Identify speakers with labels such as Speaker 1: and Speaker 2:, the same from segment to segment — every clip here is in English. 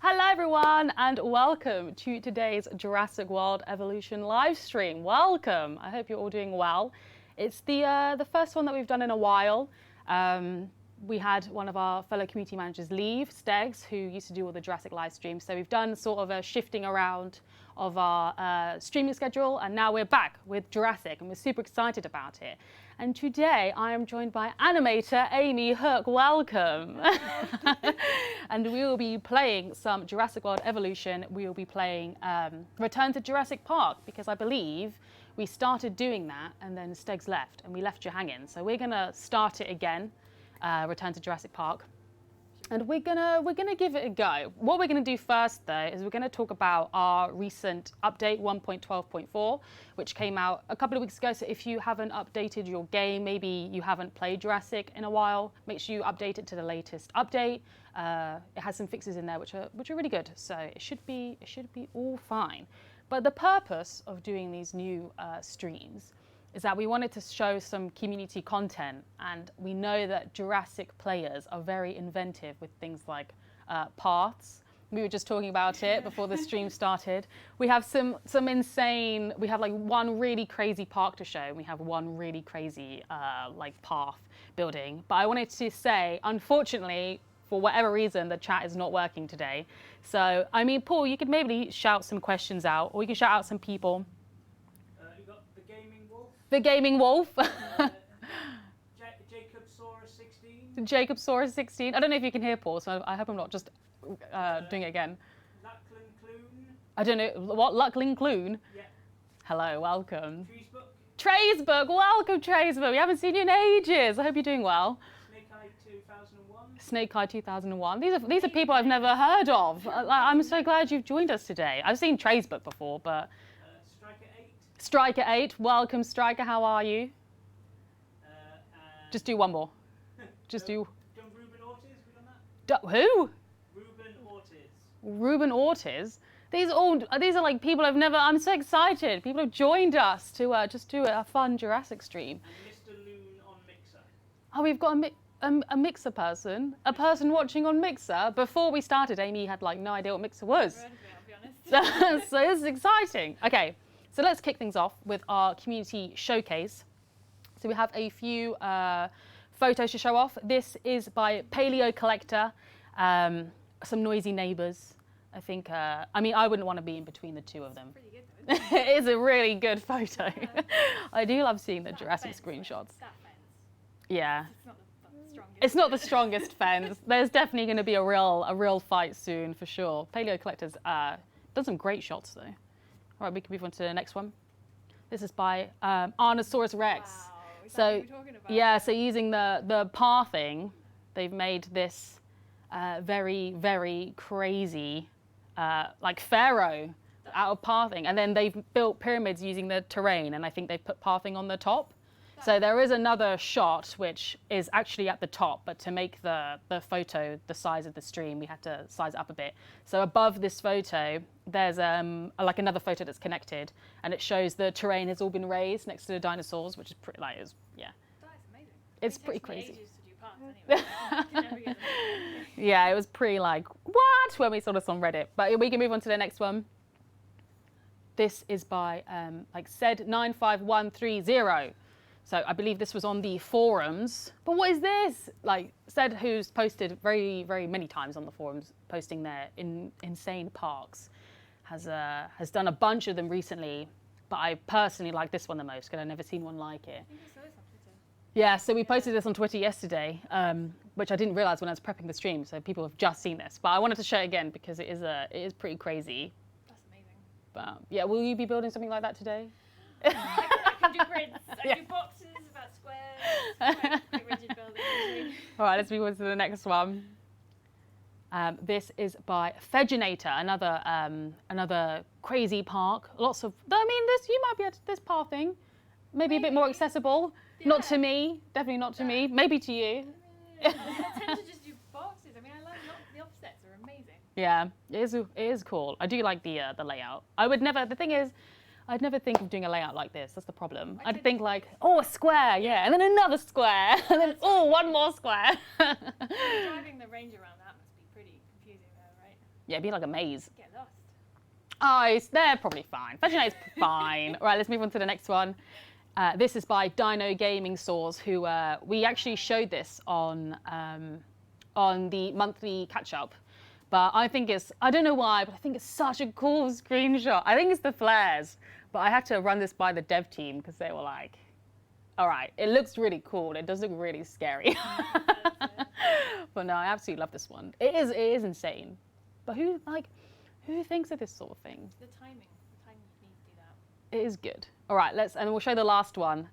Speaker 1: Hello everyone and welcome to today's Jurassic World Evolution live stream. Welcome. I hope you're all doing well. It's the first one that we've done in a while. We had one of our fellow community managers leave, Stegs, who used to do all the Jurassic live streams. So we've done sort of a shifting around of our streaming schedule, and now we're back with Jurassic and we're super excited about it. And today I am joined by Animator Amy Hook. Welcome. And we will be playing some Jurassic World Evolution. We will be playing Return to Jurassic Park, because I believe we started doing that and then Stegs left and we left you hanging. So we're gonna start it again, Return to Jurassic Park. And we're gonna give it a go. What we're gonna do first though is we're gonna talk about our recent update 1.12.4, which came out a couple of weeks ago. So if you haven't updated your game, maybe you haven't played Jurassic in a while, make sure you update it to the latest update. It has some fixes in there which are really good. So it should be all fine. But the purpose of doing these new streams is that we wanted to show some community content, and we know that Jurassic players are very inventive with things like paths. We were just talking about it before the stream started. We have some insane, we have like one really crazy park to show, and we have one really crazy like path building. But I wanted to say, unfortunately, for whatever reason, the chat is not working today. So, I mean, Paul, you could maybe shout some questions out, or you can shout out some people. The Gaming Wolf. Jacobsaurus 16. I don't know if you can hear Paul, so I hope I'm not just doing it again.
Speaker 2: Lucklin Clune.
Speaker 1: I don't know, what, Lucklin Clune?
Speaker 2: Yeah.
Speaker 1: Hello, welcome.
Speaker 2: Treesbook.
Speaker 1: Treesbook, welcome Treesbook. We haven't seen you in ages. I hope you're doing well.
Speaker 2: Snake Eye 2001.
Speaker 1: Snake Eye 2001. These are people I've never heard of. I'm so glad you've joined us today. I've seen Treesbook before, but... Striker 8, welcome Striker, how are you? Just do one more. Just do.
Speaker 2: Done Ruben Ortiz, we done that?
Speaker 1: Who?
Speaker 2: Ruben Ortiz.
Speaker 1: Ruben Ortiz? These are like people I've never, I'm so excited. People have joined us to just do a fun Jurassic stream.
Speaker 2: And Mr. Loon on Mixer.
Speaker 1: Oh, we've got a Mixer person, a person watching on Mixer. Before we started, Amy had like no idea what Mixer was.
Speaker 2: I'll be honest.
Speaker 1: So this is exciting. Okay. So let's kick things off with our community showcase. So we have a few photos to show off. This is by Paleo Collector. Some noisy neighbours. I think, I mean, I wouldn't want to be in between the two of them.
Speaker 3: Pretty good though, isn't it?
Speaker 1: It is a really good photo. I do love seeing the Jurassic screenshots.
Speaker 3: That fence.
Speaker 1: Yeah.
Speaker 3: It's not the strongest.
Speaker 1: It's not the strongest fence. There's definitely going to be a real fight soon for sure. Paleo Collector's done some great shots though. All right, we can move on to the next one. This is by Arnosaurus Rex.
Speaker 3: Wow, is that
Speaker 1: so
Speaker 3: what you were talking about?
Speaker 1: yeah, so using the pathing, they've made this very, very crazy like pharaoh out of pathing, and then they've built pyramids using the terrain, and I think they've put pathing on the top. So there is another shot which is actually at the top, but to make the photo the size of the stream, we had to size it up a bit. So above this photo, there's like another photo that's connected, and it shows the terrain has all been raised next to the dinosaurs, which is pretty yeah.
Speaker 3: That's amazing.
Speaker 1: It's pretty
Speaker 3: takes me
Speaker 1: crazy.
Speaker 3: ages to do parts anyway. I can never get them.
Speaker 1: Yeah, it was pretty like, what? When we saw this on Reddit. But we can move on to the next one. This is by like said 95130. So I believe this was on the forums. But what is this? Like said, who's posted very, very many times on the forums, posting their insane parks, has done a bunch of them recently. But I personally like this one the most because I've never seen one like it.
Speaker 3: I think I saw this on Twitter.
Speaker 1: Yeah, so we posted this on Twitter yesterday, which I didn't realize when I was prepping the stream. So people have just seen this, but I wanted to show it again because it is pretty crazy.
Speaker 3: That's amazing.
Speaker 1: But yeah, will you be building something like that today?
Speaker 3: I can do grids. I do boxes about squares. Quite rigid building usually.
Speaker 1: All right, let's move on to the next one. This is by Feginator, another crazy park. Lots of, I mean, you might be able to, this pathing, maybe a bit more accessible. Yeah. Not to me, definitely not to me. Maybe to you.
Speaker 3: I tend to just do boxes. I mean, I like the offsets are amazing.
Speaker 1: Yeah, it is cool. I do like the layout. The thing is, I'd never think of doing a layout like this. That's the problem. I'd think like, oh, a square, yeah, and then another square, and then, oh, one more square.
Speaker 3: Driving the range around that must be pretty confusing though, right?
Speaker 1: Yeah, it'd be like a maze.
Speaker 3: Get lost.
Speaker 1: Oh, they're probably fine. Veginate's fine. All right, let's move on to the next one. This is by Dino Gaming Source, who we actually showed this on the monthly catch-up. But I think I don't know why, but I think it's such a cool screenshot. I think it's the flares. But I had to run this by the dev team because they were like, all right, it looks really cool. It does look really scary. But no, I absolutely love this one. It is insane. But who thinks of this sort of thing?
Speaker 3: The timing. The timing you need to do that.
Speaker 1: It is good. All right, and we'll show the last one.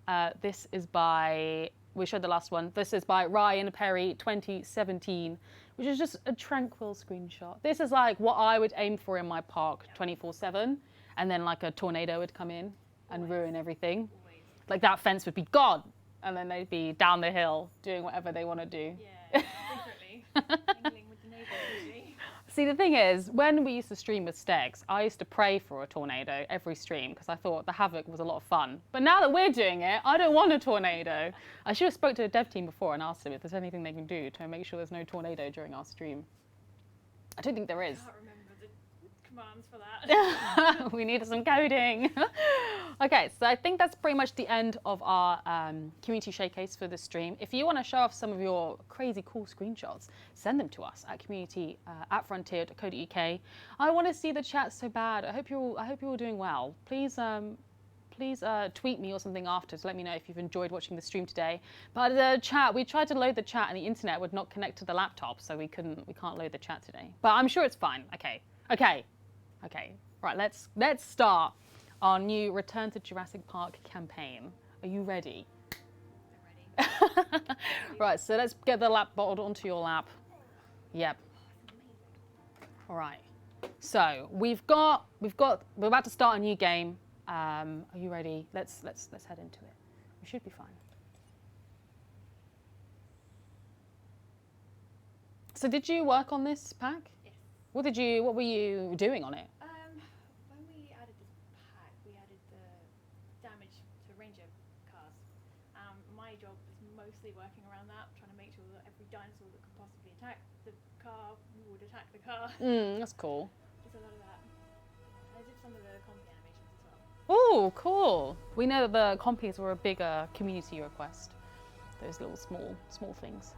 Speaker 1: We showed the last one. This is by Ryan Perry 2017, which is just a tranquil screenshot. This is like what I would aim for in my park 24/7, and then like a tornado would come in and ruin everything.
Speaker 3: Always.
Speaker 1: Like that fence would be gone, and then they'd be down the hill doing whatever they want to do.
Speaker 3: Yeah, secretly. Mingling with the neighbours, usually.
Speaker 1: See, the thing is, when we used to stream with Stegs, I used to pray for a tornado every stream because I thought the havoc was a lot of fun. But now that we're doing it, I don't want a tornado. I should have spoke to the dev team before and asked them if there's anything they can do to make sure there's no tornado during our stream. I don't think there is.
Speaker 3: I can't remember the commands for that.
Speaker 1: We need some coding. Okay, so I think that's pretty much the end of our community showcase for this stream. If you want to show off some of your crazy cool screenshots, send them to us at community@frontier.co.uk. I want to see the chat so bad. I hope you're all doing well. Please tweet me or something after to let me know if you've enjoyed watching the stream today. But the chat, we tried to load the chat and the internet would not connect to the laptop, so we can't load the chat today. But I'm sure it's fine. Okay. Right, let's start our new Return to Jurassic Park campaign. Are you ready?
Speaker 3: I'm ready.
Speaker 1: Right, so let's get the lap bottled onto your lap. Yep. All right. So we're about to start a new game. Are you ready? Let's head into it. We should be fine. So did you work on this pack?
Speaker 3: Yes.
Speaker 1: What were you doing on it?
Speaker 3: When we added this pack, we added the damage to ranger cars. My job was mostly working around that, trying to make sure that every dinosaur that could possibly attack the car would attack the car.
Speaker 1: That's cool.
Speaker 3: Just a lot of that. I did some of the compy animations as well.
Speaker 1: Oh, cool. We know that the compies were a bigger community request. Those little small things.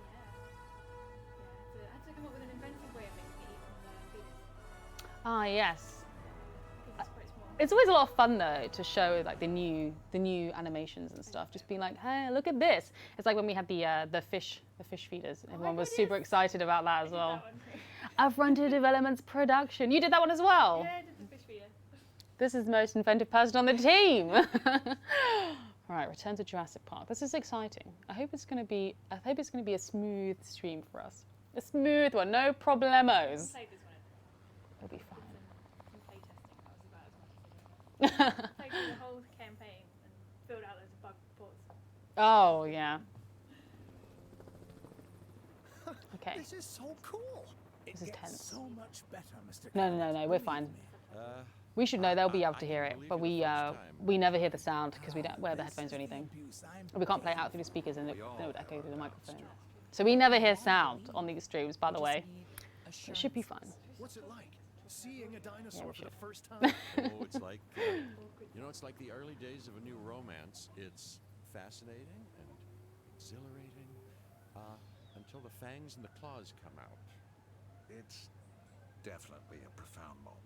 Speaker 3: Yeah. I had to come up with an inventive way of making it even bigger.
Speaker 1: Ah, yes.
Speaker 3: Because it's quite small.
Speaker 1: It's always a lot of fun though to show like the new animations and stuff. Just being like, hey, look at this. It's like when we had the fish feeders. Everyone was super excited about that as well. A Frontier Developments production. You did that one as well.
Speaker 3: Yeah, I did the fish feeder.
Speaker 1: This is the most inventive person on the team. All right, Return to Jurassic Park. This is exciting. I hope it's going to be a smooth stream for us. A smooth one, no problemos.
Speaker 3: I played this one.
Speaker 1: It'll be fine.
Speaker 3: Some play testing. That was about as much as I did. Played through the whole campaign and filled out loads of bug reports.
Speaker 1: Oh yeah. Okay.
Speaker 4: This is so cool.
Speaker 1: This is
Speaker 4: It gets
Speaker 1: tense.
Speaker 4: so much better, Mr.
Speaker 1: No, we're fine. We should know they'll be able to hear it, but we never hear the sound because we don't wear the headphones or anything. We can't play it out through the speakers and it would echo through the microphone. So we never hear sound on these streams, by the way. It should be fine.
Speaker 4: What's it like? Seeing a dinosaur for the first time?
Speaker 5: Oh, it's like, it's like the early days of a new romance. It's fascinating and exhilarating until the fangs and the claws come out.
Speaker 4: It's definitely a profound moment.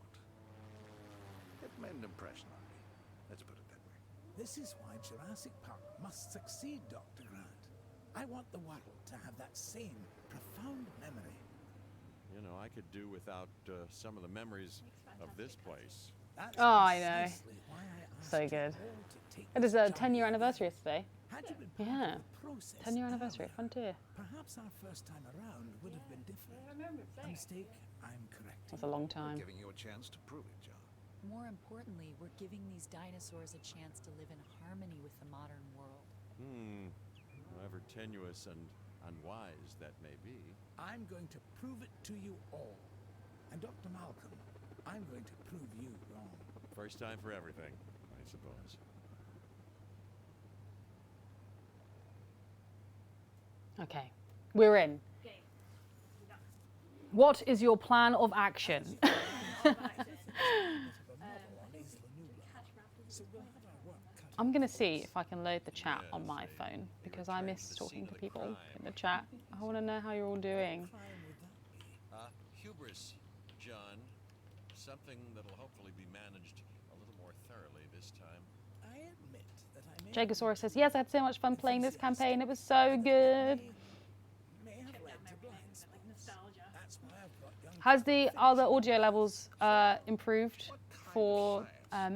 Speaker 4: It made an impression on me. Let's put it that way. This is why Jurassic Park must succeed, Dr. Grant. I want the world to have that same profound memory.
Speaker 5: You know, I could do without some of the memories of this place.
Speaker 4: That's
Speaker 1: Oh, I know.
Speaker 4: precisely why I asked
Speaker 1: So
Speaker 4: you
Speaker 1: good.
Speaker 4: all to take
Speaker 1: It is
Speaker 4: this
Speaker 1: a
Speaker 4: job
Speaker 1: 10-year
Speaker 4: on.
Speaker 1: anniversary yesterday.
Speaker 4: Had you been part
Speaker 1: Yeah.
Speaker 4: of the process
Speaker 1: 10-year anniversary at
Speaker 4: earlier,
Speaker 1: Frontier.
Speaker 4: perhaps our first time around would have been different.
Speaker 3: I remember
Speaker 4: A
Speaker 3: saying.
Speaker 4: mistake, I'm correct.
Speaker 1: That's a long time.
Speaker 4: Giving you a chance to prove it, John.
Speaker 6: More importantly, we're giving these dinosaurs a chance to live in harmony with the modern world.
Speaker 5: However tenuous and unwise that may be.
Speaker 4: I'm going to prove it to you all. And Dr. Malcolm, I'm going to prove you wrong.
Speaker 5: First time for everything, I suppose.
Speaker 1: Okay, we're in.
Speaker 3: Game. Done.
Speaker 1: What is your plan of action? I'm going to see if I can load the chat on my phone because I miss talking to people in the chat. I want to know how you're all doing.
Speaker 5: Hubris, John. Something that'll hopefully be managed a little more thoroughly this time.
Speaker 4: I admit that I may
Speaker 1: Jagosaurus says, yes, I had so much fun playing this campaign. It was so good.
Speaker 4: may have led to blind
Speaker 3: Like
Speaker 4: spots.
Speaker 3: nostalgia.
Speaker 4: That's why I've got young
Speaker 1: Has the other audio levels improved for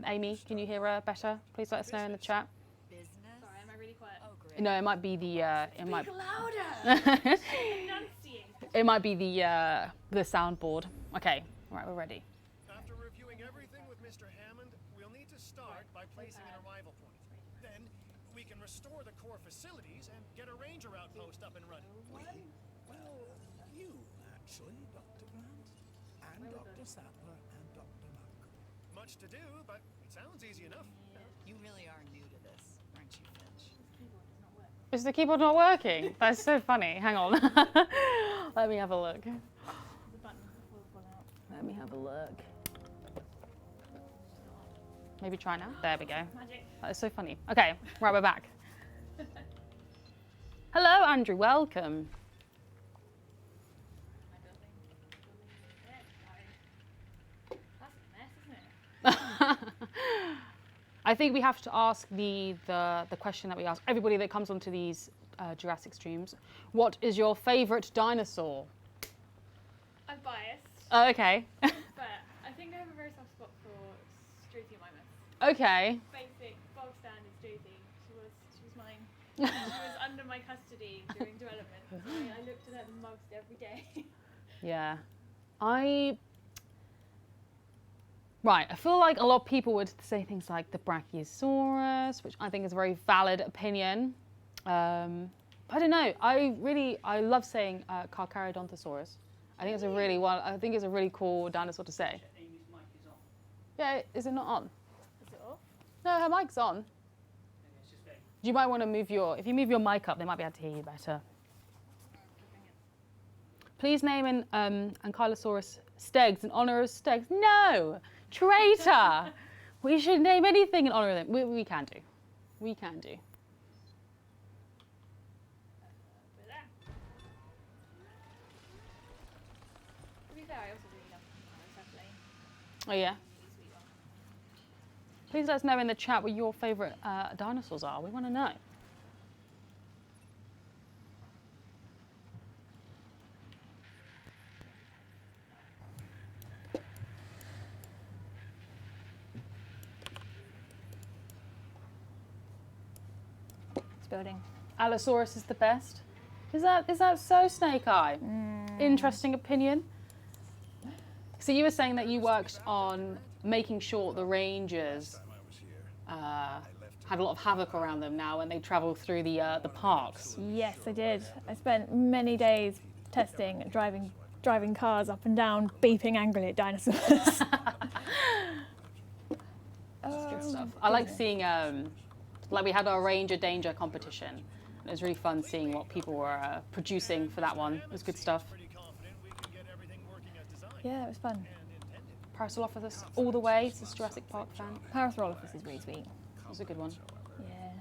Speaker 1: Amy? Can you hear her better? Please let us know in the chat.
Speaker 6: Business?
Speaker 3: Sorry, am I really quiet?
Speaker 6: Oh, great.
Speaker 1: No, it might be the it might
Speaker 3: Speak louder! Enunciate.
Speaker 1: it might be the soundboard. Okay, all right, we're ready.
Speaker 7: After reviewing everything with Mr. Hammond, we'll need to start by placing an arrival point. Then, we can restore the core facilities and get a ranger outpost up and running.
Speaker 4: Well, you actually, Dr. Grant, and Dr. Sattler and Dr. Malcolm.
Speaker 7: Much to do, but it sounds easy enough.
Speaker 6: You really are new to this, aren't you, Finch?
Speaker 1: Is the keyboard not working? That's so funny. Hang on. Let me have a look.
Speaker 3: The button will fall out.
Speaker 1: Let me have a look. Maybe try now. There we go.
Speaker 3: Magic.
Speaker 1: That is so funny. Okay, right, we're back. Hello, Andrew. Welcome.
Speaker 3: My building. That's a mess, isn't it?
Speaker 1: I think we have to ask the question that we ask everybody that comes onto these Jurassic streams. What is your favourite dinosaur?
Speaker 3: I'm biased,
Speaker 1: Oh, okay.
Speaker 3: but I think I have a very soft spot for Struthiomimus.
Speaker 1: Okay.
Speaker 3: Basic, bog standard Struthie. She was mine. She was under my custody during development. So I looked at her the most every day.
Speaker 1: Yeah. Right, I feel like a lot of people would say things like the Brachiosaurus, which I think is a very valid opinion. I don't know. I love saying Carcharodontosaurus. I think it's a really cool dinosaur to say.
Speaker 2: Amy's mic is on.
Speaker 1: Yeah, is it not on?
Speaker 3: Is it off?
Speaker 1: No, her mic's on.
Speaker 2: Okay, it's just fake.
Speaker 1: You might want to if you move your mic up, they might be able to hear you better. Please name an Ankylosaurus Stegs in honor of Stegs. No! Traitor! We should name anything in honor of them. We can do. We can do.
Speaker 3: We're there. To be fair, I also really love Cameras, actually.
Speaker 1: Oh, yeah?
Speaker 3: Really sweet one.
Speaker 1: Please let us know in the chat what your favourite dinosaurs are. We want to know.
Speaker 3: This building.
Speaker 1: Allosaurus is the best. Is that so, Snake Eye? Interesting opinion. So you were saying that you worked on making sure the rangers
Speaker 4: Time I was here,
Speaker 1: had a lot of havoc around them now when they travel through the parks.
Speaker 3: Yes, I did. I spent many days testing, driving cars up and down, beeping angrily at dinosaurs.
Speaker 1: That's good stuff. I like seeing like we had our Ranger Danger competition. It was really fun seeing what people were producing for that one. It was good stuff.
Speaker 7: Pretty confident we can get everything working as designed
Speaker 3: Yeah, it was fun.
Speaker 7: and intended.
Speaker 1: Parasaurolophus all the way. This is Jurassic Park fan.
Speaker 3: Parasaurolophus is really sweet.
Speaker 1: It was a good one.
Speaker 3: Yeah,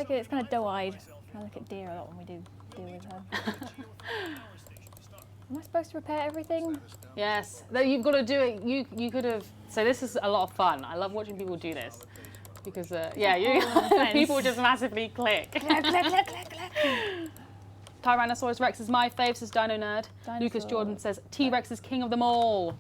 Speaker 3: it's kind of doe-eyed. I look at deer a lot when we do deal with her. Am I supposed to repair everything?
Speaker 1: Yes, though you've got to do it. You could have. So this is a lot of fun. I love watching people do this because people just massively click. Tyrannosaurus Rex is my fave, says Dino Nerd. Lucas
Speaker 3: Dinosaur.
Speaker 1: Jordan says T-Rex is king of them all.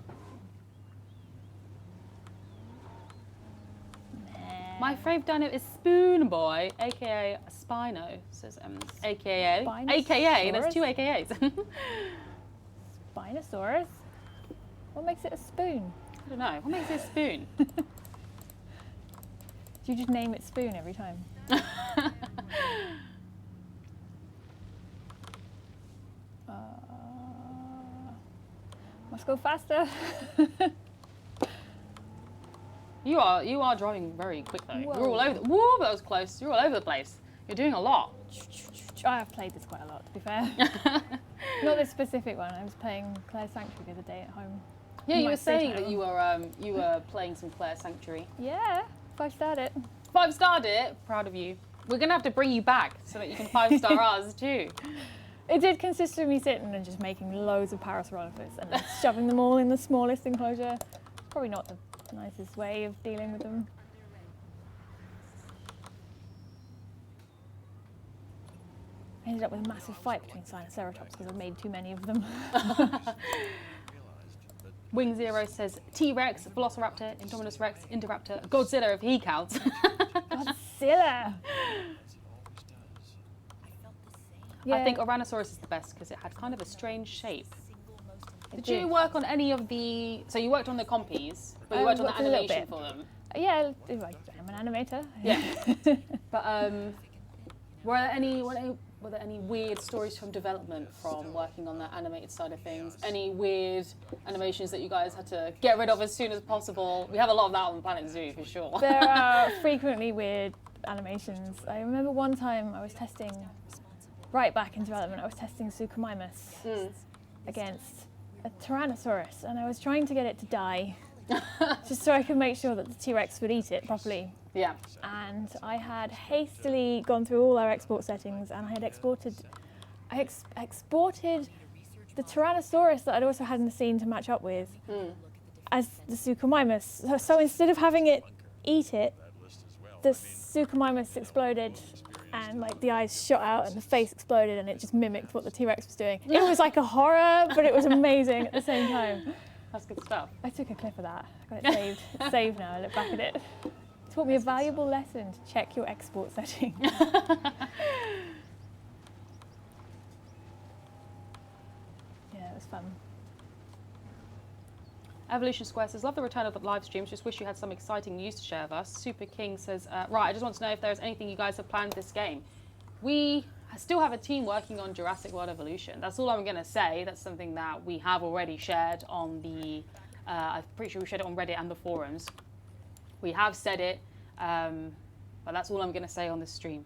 Speaker 1: My fave dino is Spoon Boy, aka Spino, says aka. AKA, there's two AKAs.
Speaker 3: Spinosaurus? What makes it a spoon?
Speaker 1: I don't know. What makes it a spoon?
Speaker 3: Do you just name it Spoon every time? Must go faster.
Speaker 1: You are driving very quick though.
Speaker 3: Whoa.
Speaker 1: You're all over. Whoa, that was close. You're all over the place. You're doing a lot.
Speaker 3: I have played this quite a lot, to be fair. Not this specific one. I was playing Claire's Sanctuary the other day at home.
Speaker 1: Yeah, you
Speaker 3: My
Speaker 1: were
Speaker 3: free
Speaker 1: saying
Speaker 3: time.
Speaker 1: that you were playing some Claire Sanctuary.
Speaker 3: Yeah, 5-starred it.
Speaker 1: 5-starred it. Proud of you. We're gonna have to bring you back so that you can 5-star ours too.
Speaker 3: It did consist of me sitting and just making loads of Parasaurolophus and then shoving them all in the smallest enclosure. Probably not the nicest way of dealing with them. I ended up with a massive fight between Sinoceratops because I made too many of them.
Speaker 1: Wing Zero says T-Rex, Velociraptor, Indominus Rex, Indoraptor, Godzilla if he counts.
Speaker 3: Godzilla! Yeah,
Speaker 1: I think Ouranosaurus is the best because it had kind of a strange shape.
Speaker 3: it
Speaker 1: Did you work on any of the... So you worked on the compies, but you
Speaker 3: I
Speaker 1: worked on the
Speaker 3: worked a little
Speaker 1: animation
Speaker 3: bit.
Speaker 1: for them.
Speaker 3: Yeah, I'm an animator.
Speaker 1: Yeah. But were there any weird stories from development from working on the animated side of things? Any weird animations that you guys had to get rid of as soon as possible? We have a lot of that on Planet Zoo for sure.
Speaker 3: There are frequently weird animations. I remember one time I was testing, right back in development, I was testing Suchomimus against a Tyrannosaurus, and I was trying to get it to die, just so I could make sure that the T-Rex would eat it properly.
Speaker 1: Yeah.
Speaker 3: And I had hastily gone through all our export settings, and I had exported the Tyrannosaurus that I'd also had in the scene to match up with as the Suchomimus. So instead of having it eat it, the Suchomimus exploded, and like the eyes shot out and the face exploded, and it just mimicked what the T-Rex was doing. It was like a horror, but it was amazing at the same time.
Speaker 1: That's good stuff.
Speaker 3: I took a clip of that. I got it saved. It's saved now. I look back at it. Taught me a valuable lesson to check your export setting. Yeah, it was fun.
Speaker 1: Evolution Square says, love the return of the live streams, just wish you had some exciting news to share with us. Super King says, right, I just want to know if there's anything you guys have planned this game. We still have a team working on Jurassic World Evolution. That's all I'm going to say. That's something that we have already shared on the, I'm pretty sure we shared it on Reddit and the forums. We have said it, but that's all I'm going to say on this stream.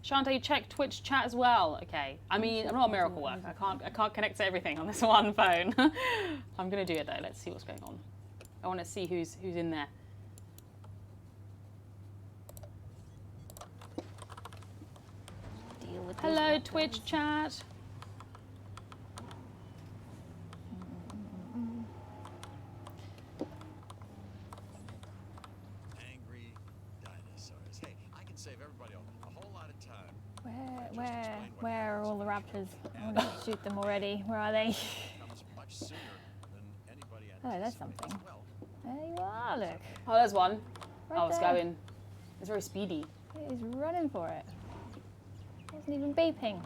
Speaker 1: Chanté, check Twitch chat as well. Okay. I mean, I'm not a miracle worker. I can't connect to everything on this one phone. I'm going to do it though. Let's see what's going on. I want to see who's in there.
Speaker 3: Deal with
Speaker 1: Hello, Twitch chat.
Speaker 5: Angry dinosaurs. Hey, I can save everybody a whole lot of time.
Speaker 3: Where are all the raptors? I want to shoot them already. Where are they?
Speaker 5: Comes much sooner than anybody
Speaker 3: Oh, there's
Speaker 5: anticipated
Speaker 3: something.
Speaker 5: as well.
Speaker 3: There you are, look.
Speaker 1: Oh, there's one.
Speaker 3: Right
Speaker 1: Oh, it's
Speaker 3: there.
Speaker 1: going. It's very speedy.
Speaker 3: It is running for it. Wasn't even beeping.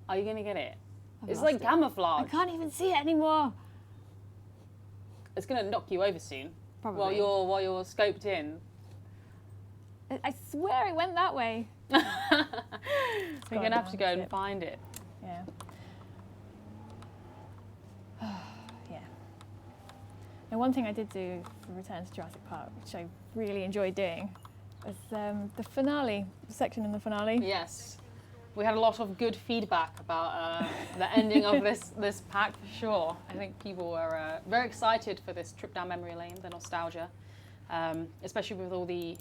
Speaker 1: Are you going to get it?
Speaker 3: I've
Speaker 1: It's
Speaker 3: lost
Speaker 1: like
Speaker 3: it.
Speaker 1: camouflage.
Speaker 3: I can't even see it anymore.
Speaker 1: It's going to knock you over soon.
Speaker 3: Probably.
Speaker 1: While you're scoped in.
Speaker 3: I swear it went that way.
Speaker 1: You're
Speaker 3: gone
Speaker 1: going to have to
Speaker 3: now,
Speaker 1: go and
Speaker 3: shit.
Speaker 1: find it.
Speaker 3: Yeah. Yeah. Now, one thing I did do for Return to Jurassic Park, which I really enjoyed doing, was the finale, the section in the finale.
Speaker 1: Yes. We had a lot of good feedback about the ending of this pack for sure. I think people were very excited for this trip down memory lane, the nostalgia, especially with all the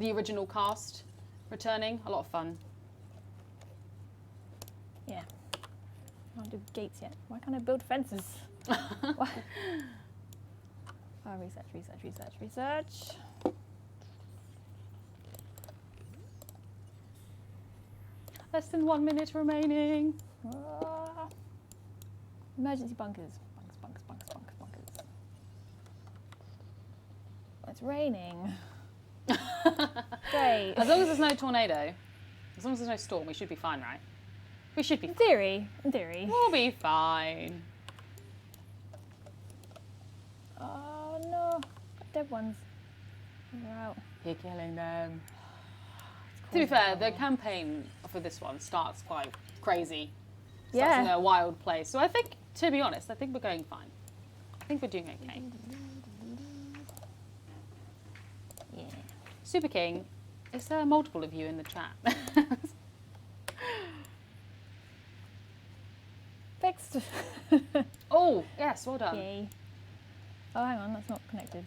Speaker 1: original cast returning. A lot of fun.
Speaker 3: Yeah. I can't do gates yet. Why can't I build fences? Why? Oh, research.
Speaker 1: Less than 1 minute remaining.
Speaker 3: Ah. Emergency bunkers. Bunkers. It's raining. Great.
Speaker 1: As long as there's no tornado, as long as there's no storm, we should be fine, right? We should be
Speaker 3: In
Speaker 1: fine.
Speaker 3: theory.
Speaker 1: We'll be fine.
Speaker 3: Oh no, got dead ones. They're out.
Speaker 1: You're killing them. To be fair, the campaign for this one starts quite crazy. Starts in
Speaker 3: Yeah.
Speaker 1: a wild place. So I think, to be honest, I think we're going fine. I think we're doing okay.
Speaker 3: Yeah.
Speaker 1: Super King, is there multiple of you in the chat?
Speaker 3: next.
Speaker 1: Oh, yes, well done.
Speaker 3: Yay. Oh, hang on, that's not connected.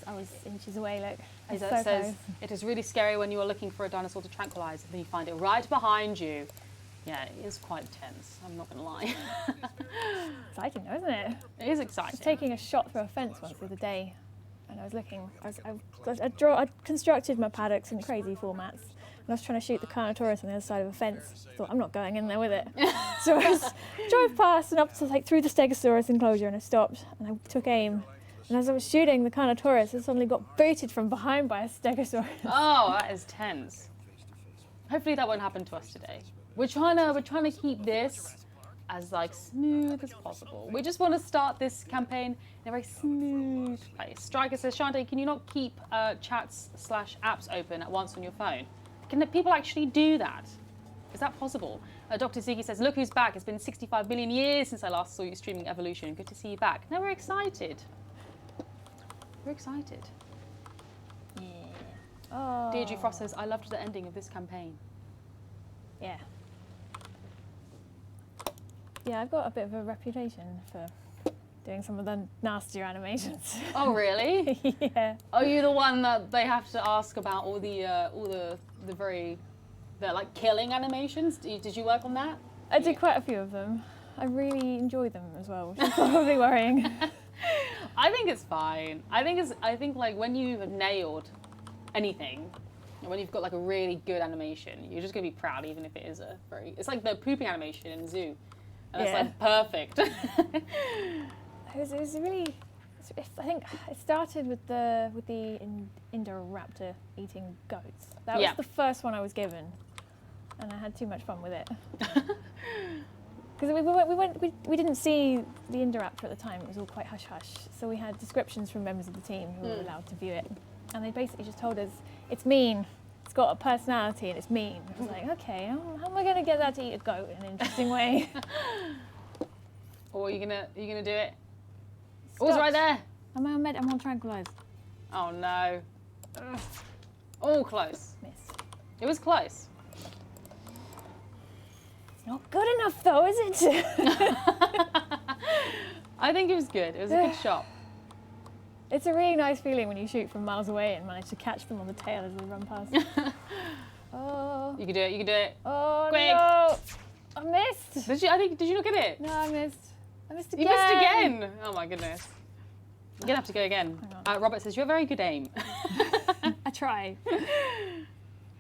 Speaker 3: I was inches away, look.
Speaker 1: As
Speaker 3: It's
Speaker 1: it
Speaker 3: so
Speaker 1: says,
Speaker 3: close.
Speaker 1: it is really scary when you are looking for a dinosaur to tranquilize and then you find it right behind you. Yeah, it is quite tense, I'm not going to lie.
Speaker 3: Exciting though, isn't it?
Speaker 1: It is
Speaker 3: I
Speaker 1: exciting.
Speaker 3: was taking a shot through a fence once the other day, and I was looking. I constructed my paddocks in crazy formats, and I was trying to shoot the Carnotaurus on the other side of a fence. I thought I'm not going in there with it, so I drove past and up to through the Stegosaurus enclosure, and I stopped and I took aim. And as I was shooting the Carnotaurus, I suddenly got booted from behind by a Stegosaurus.
Speaker 1: Oh, that is tense. Hopefully that won't happen to us today. We're trying to keep this as like smooth as possible. We just want to start this campaign in a very smooth place. Striker says, Chanté, can you not keep chats/apps open at once on your phone? Can people actually do that? Is that possible? Dr. Ziggy says, look who's back. It's been 65 billion years since I last saw you streaming Evolution. Good to see you back. No, we're excited. We're excited.
Speaker 3: Yeah. Oh.
Speaker 1: Deirdre Frost says, I loved the ending of this campaign.
Speaker 3: Yeah. Yeah, I've got a bit of a reputation for doing some of the nastier animations.
Speaker 1: Oh, really?
Speaker 3: Yeah.
Speaker 1: Are you the one that they have to ask about all the like killing animations? Did you work on that?
Speaker 3: I did quite a few of them. I really enjoyed them as well, which is probably worrying.
Speaker 1: I think it's fine. I think like when you have nailed anything, and when you've got like a really good animation, you're just gonna be proud, even if it is it's like the pooping animation in Zoo, and it's like perfect.
Speaker 3: It was really. I think it started with the Indoraptor eating goats. That was the first one I was given, and I had too much fun with it. Because we didn't see the Indoraptor at the time. It was all quite hush hush. So we had descriptions from members of the team who were allowed to view it, and they basically just told us it's mean. It's got a personality and it's mean. I was like, okay, how am I going to get that to eat a goat in an interesting way?
Speaker 1: Or are you gonna do it? Oh, it's right there.
Speaker 3: I'm on tranquilized.
Speaker 1: Oh no. Ugh. Oh, close.
Speaker 3: Missed.
Speaker 1: It was close.
Speaker 3: Not good enough though, is it?
Speaker 1: I think it was good. It was a good shot.
Speaker 3: It's a really nice feeling when you shoot from miles away and manage to catch them on the tail as they run past. Oh.
Speaker 1: You can do it. You can do it.
Speaker 3: Oh
Speaker 1: Quick.
Speaker 3: no! I missed.
Speaker 1: Did you not get it?
Speaker 3: No, I missed. I missed again.
Speaker 1: You missed again. Oh my goodness. You're gonna have to go again.
Speaker 3: Hang on.
Speaker 1: Robert says you have very good aim.
Speaker 3: I try.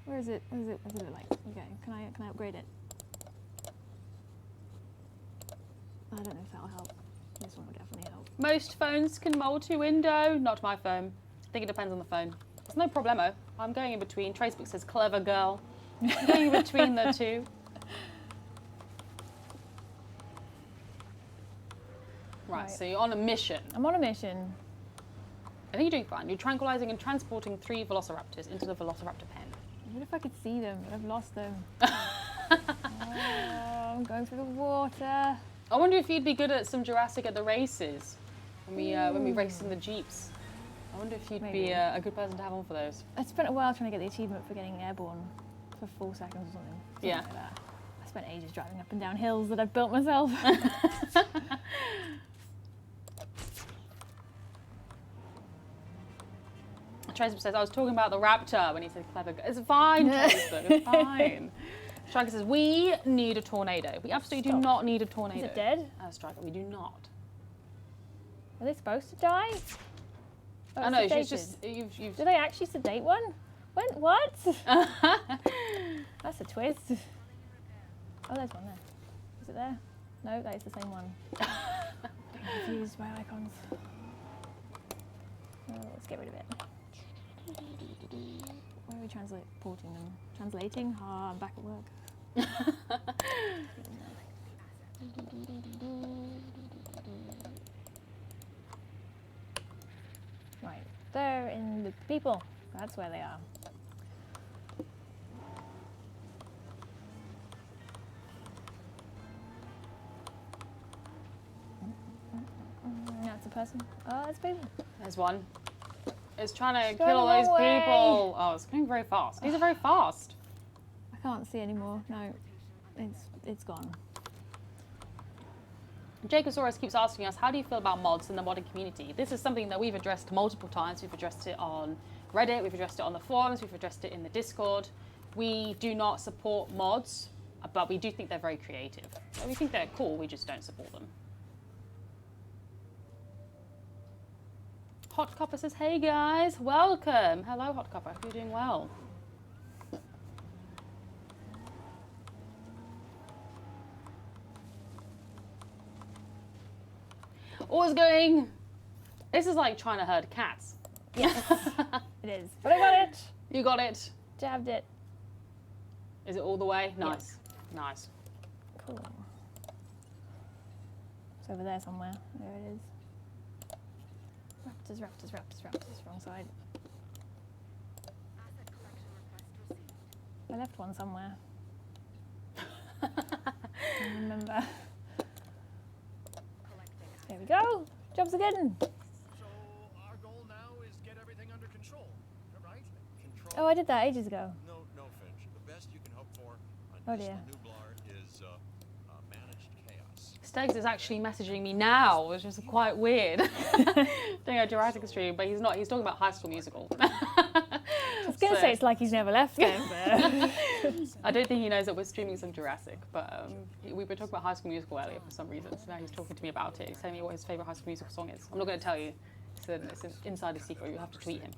Speaker 3: Where is it? What does it look like? Okay, can I upgrade it? I don't know if that'll help. This one will definitely help.
Speaker 1: Most phones can multi-window. Not my phone. I think it depends on the phone. It's no problemo. I'm going in between. Tracebook says clever girl. I'm going in between the two. Right, so you're on a mission.
Speaker 3: I'm on a mission.
Speaker 1: I think you're doing fine. You're tranquilizing and transporting 3 velociraptors into the velociraptor pen.
Speaker 3: What if I could see them, but I've lost them? I'm going through the water.
Speaker 1: I wonder if you'd be good at some Jurassic at the races when we race in the jeeps. I wonder if you'd be a good person to have on for those.
Speaker 3: I spent a while trying to get the achievement for getting airborne for 4 seconds or something.
Speaker 1: Yeah.
Speaker 3: Like that. I spent ages driving up and down hills that I've built myself.
Speaker 1: Tracer says, I was talking about the raptor when he said clever. It's fine, Tracer, it's fine. Striker says, we need a tornado. We absolutely do not need a tornado.
Speaker 3: Is it dead?
Speaker 1: Striker, we do not.
Speaker 3: Are they supposed to die? Oh,
Speaker 1: I know,
Speaker 3: sedated.
Speaker 1: she's just, you've...
Speaker 3: Do they actually sedate one? When? What? That's a twist. Oh, there's one there. Is it there? No, that is the same one. I'm confused by icons. Oh, let's get rid of it. Where are we transporting them? Translating? Ah, I'm back at work. Right, they're in the people. That's where they are. That's a person. Oh, that's people.
Speaker 1: There's one. It's trying to
Speaker 3: going
Speaker 1: kill all
Speaker 3: the
Speaker 1: those
Speaker 3: wrong way.
Speaker 1: people. Oh, it's going very fast. These are very fast.
Speaker 3: I can't see anymore. No. it's gone.
Speaker 1: Jacosaurus keeps asking us, how do you feel about mods in the modding community? This is something that we've addressed multiple times. We've addressed it on Reddit, we've addressed it on the forums, we've addressed it in the Discord. We do not support mods, but we do think they're very creative. We think they're cool, we just don't support them. Hot Copper says, hey guys, welcome. Hello, Hot Copper, hope you're doing well. Always going. This is like trying to herd cats.
Speaker 3: Yes, it is. But I got it.
Speaker 1: You got it.
Speaker 3: Jabbed it.
Speaker 1: Is it all the way? Nice. Nice.
Speaker 3: Cool. It's over there somewhere. There it is. Raptors, raptors, raptors, raptors. Wrong side. I left one somewhere. I remember. There we go. Jobs again.
Speaker 7: So our goal now is get everything under control, right?
Speaker 5: Control.
Speaker 3: Oh, I did that ages ago.
Speaker 5: No, Finch. The best you can hope for on
Speaker 3: Oh,
Speaker 5: this
Speaker 3: dear.
Speaker 5: Nublar is managed chaos.
Speaker 1: Stegs is actually messaging me now, which is quite weird. Doing a Jurassic stream, but he's not. He's talking about High School Musical.
Speaker 3: I was going to say it's like he's never left it, but
Speaker 1: I don't think he knows that we're streaming some Jurassic, but we were talking about High School Musical earlier for some reason, so now he's talking to me about it. He's telling me what his favourite High School Musical song is. I'm not going to tell you. It's an insider secret. You have to tweet him.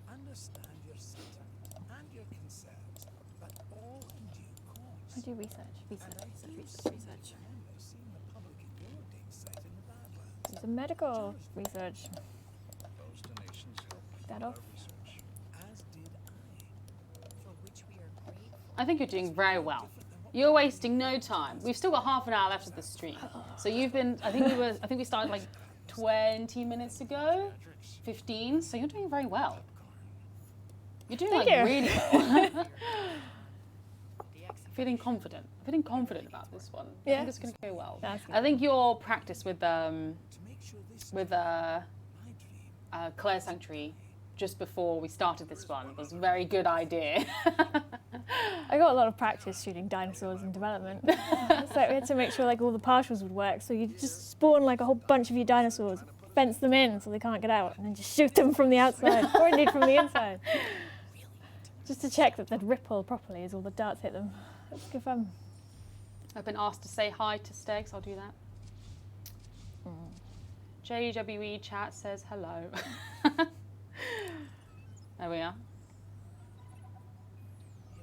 Speaker 4: I understand your sentiment and your concerns, but all in due course.
Speaker 3: I do research. Research.
Speaker 4: I've seen the public at your dig site in the Badlands.
Speaker 3: Do some medical research.
Speaker 4: Those donations helped
Speaker 3: That
Speaker 4: fund
Speaker 3: off.
Speaker 4: our research, as did I.
Speaker 6: For which we are grateful.
Speaker 1: I think you're doing very well. You're wasting no time. We've still got half an hour left of the stream. So you've been, I think we started like 20 minutes ago, 15, so you're doing very well. You're doing
Speaker 3: Thank
Speaker 1: like
Speaker 3: you.
Speaker 1: really well. Feeling confident about this one. I
Speaker 3: Yeah.
Speaker 1: think it's going to go well.
Speaker 3: That's good.
Speaker 1: I think your practice with
Speaker 4: To make sure this
Speaker 1: with
Speaker 4: my dream
Speaker 1: Claire Sanctuary just before we started this one was a very good idea.
Speaker 3: I got a lot of practice shooting dinosaurs in development. So we had to make sure like all the partials would work. So you just spawn like a whole bunch of your dinosaurs, fence them in so they can't get out, and then just shoot them from the outside, or indeed from the inside. Just to check that they'd ripple properly as all the darts hit them. It's good fun.
Speaker 1: I've been asked to say hi to Stegs, I'll do that. JWE chat says hello. There we are.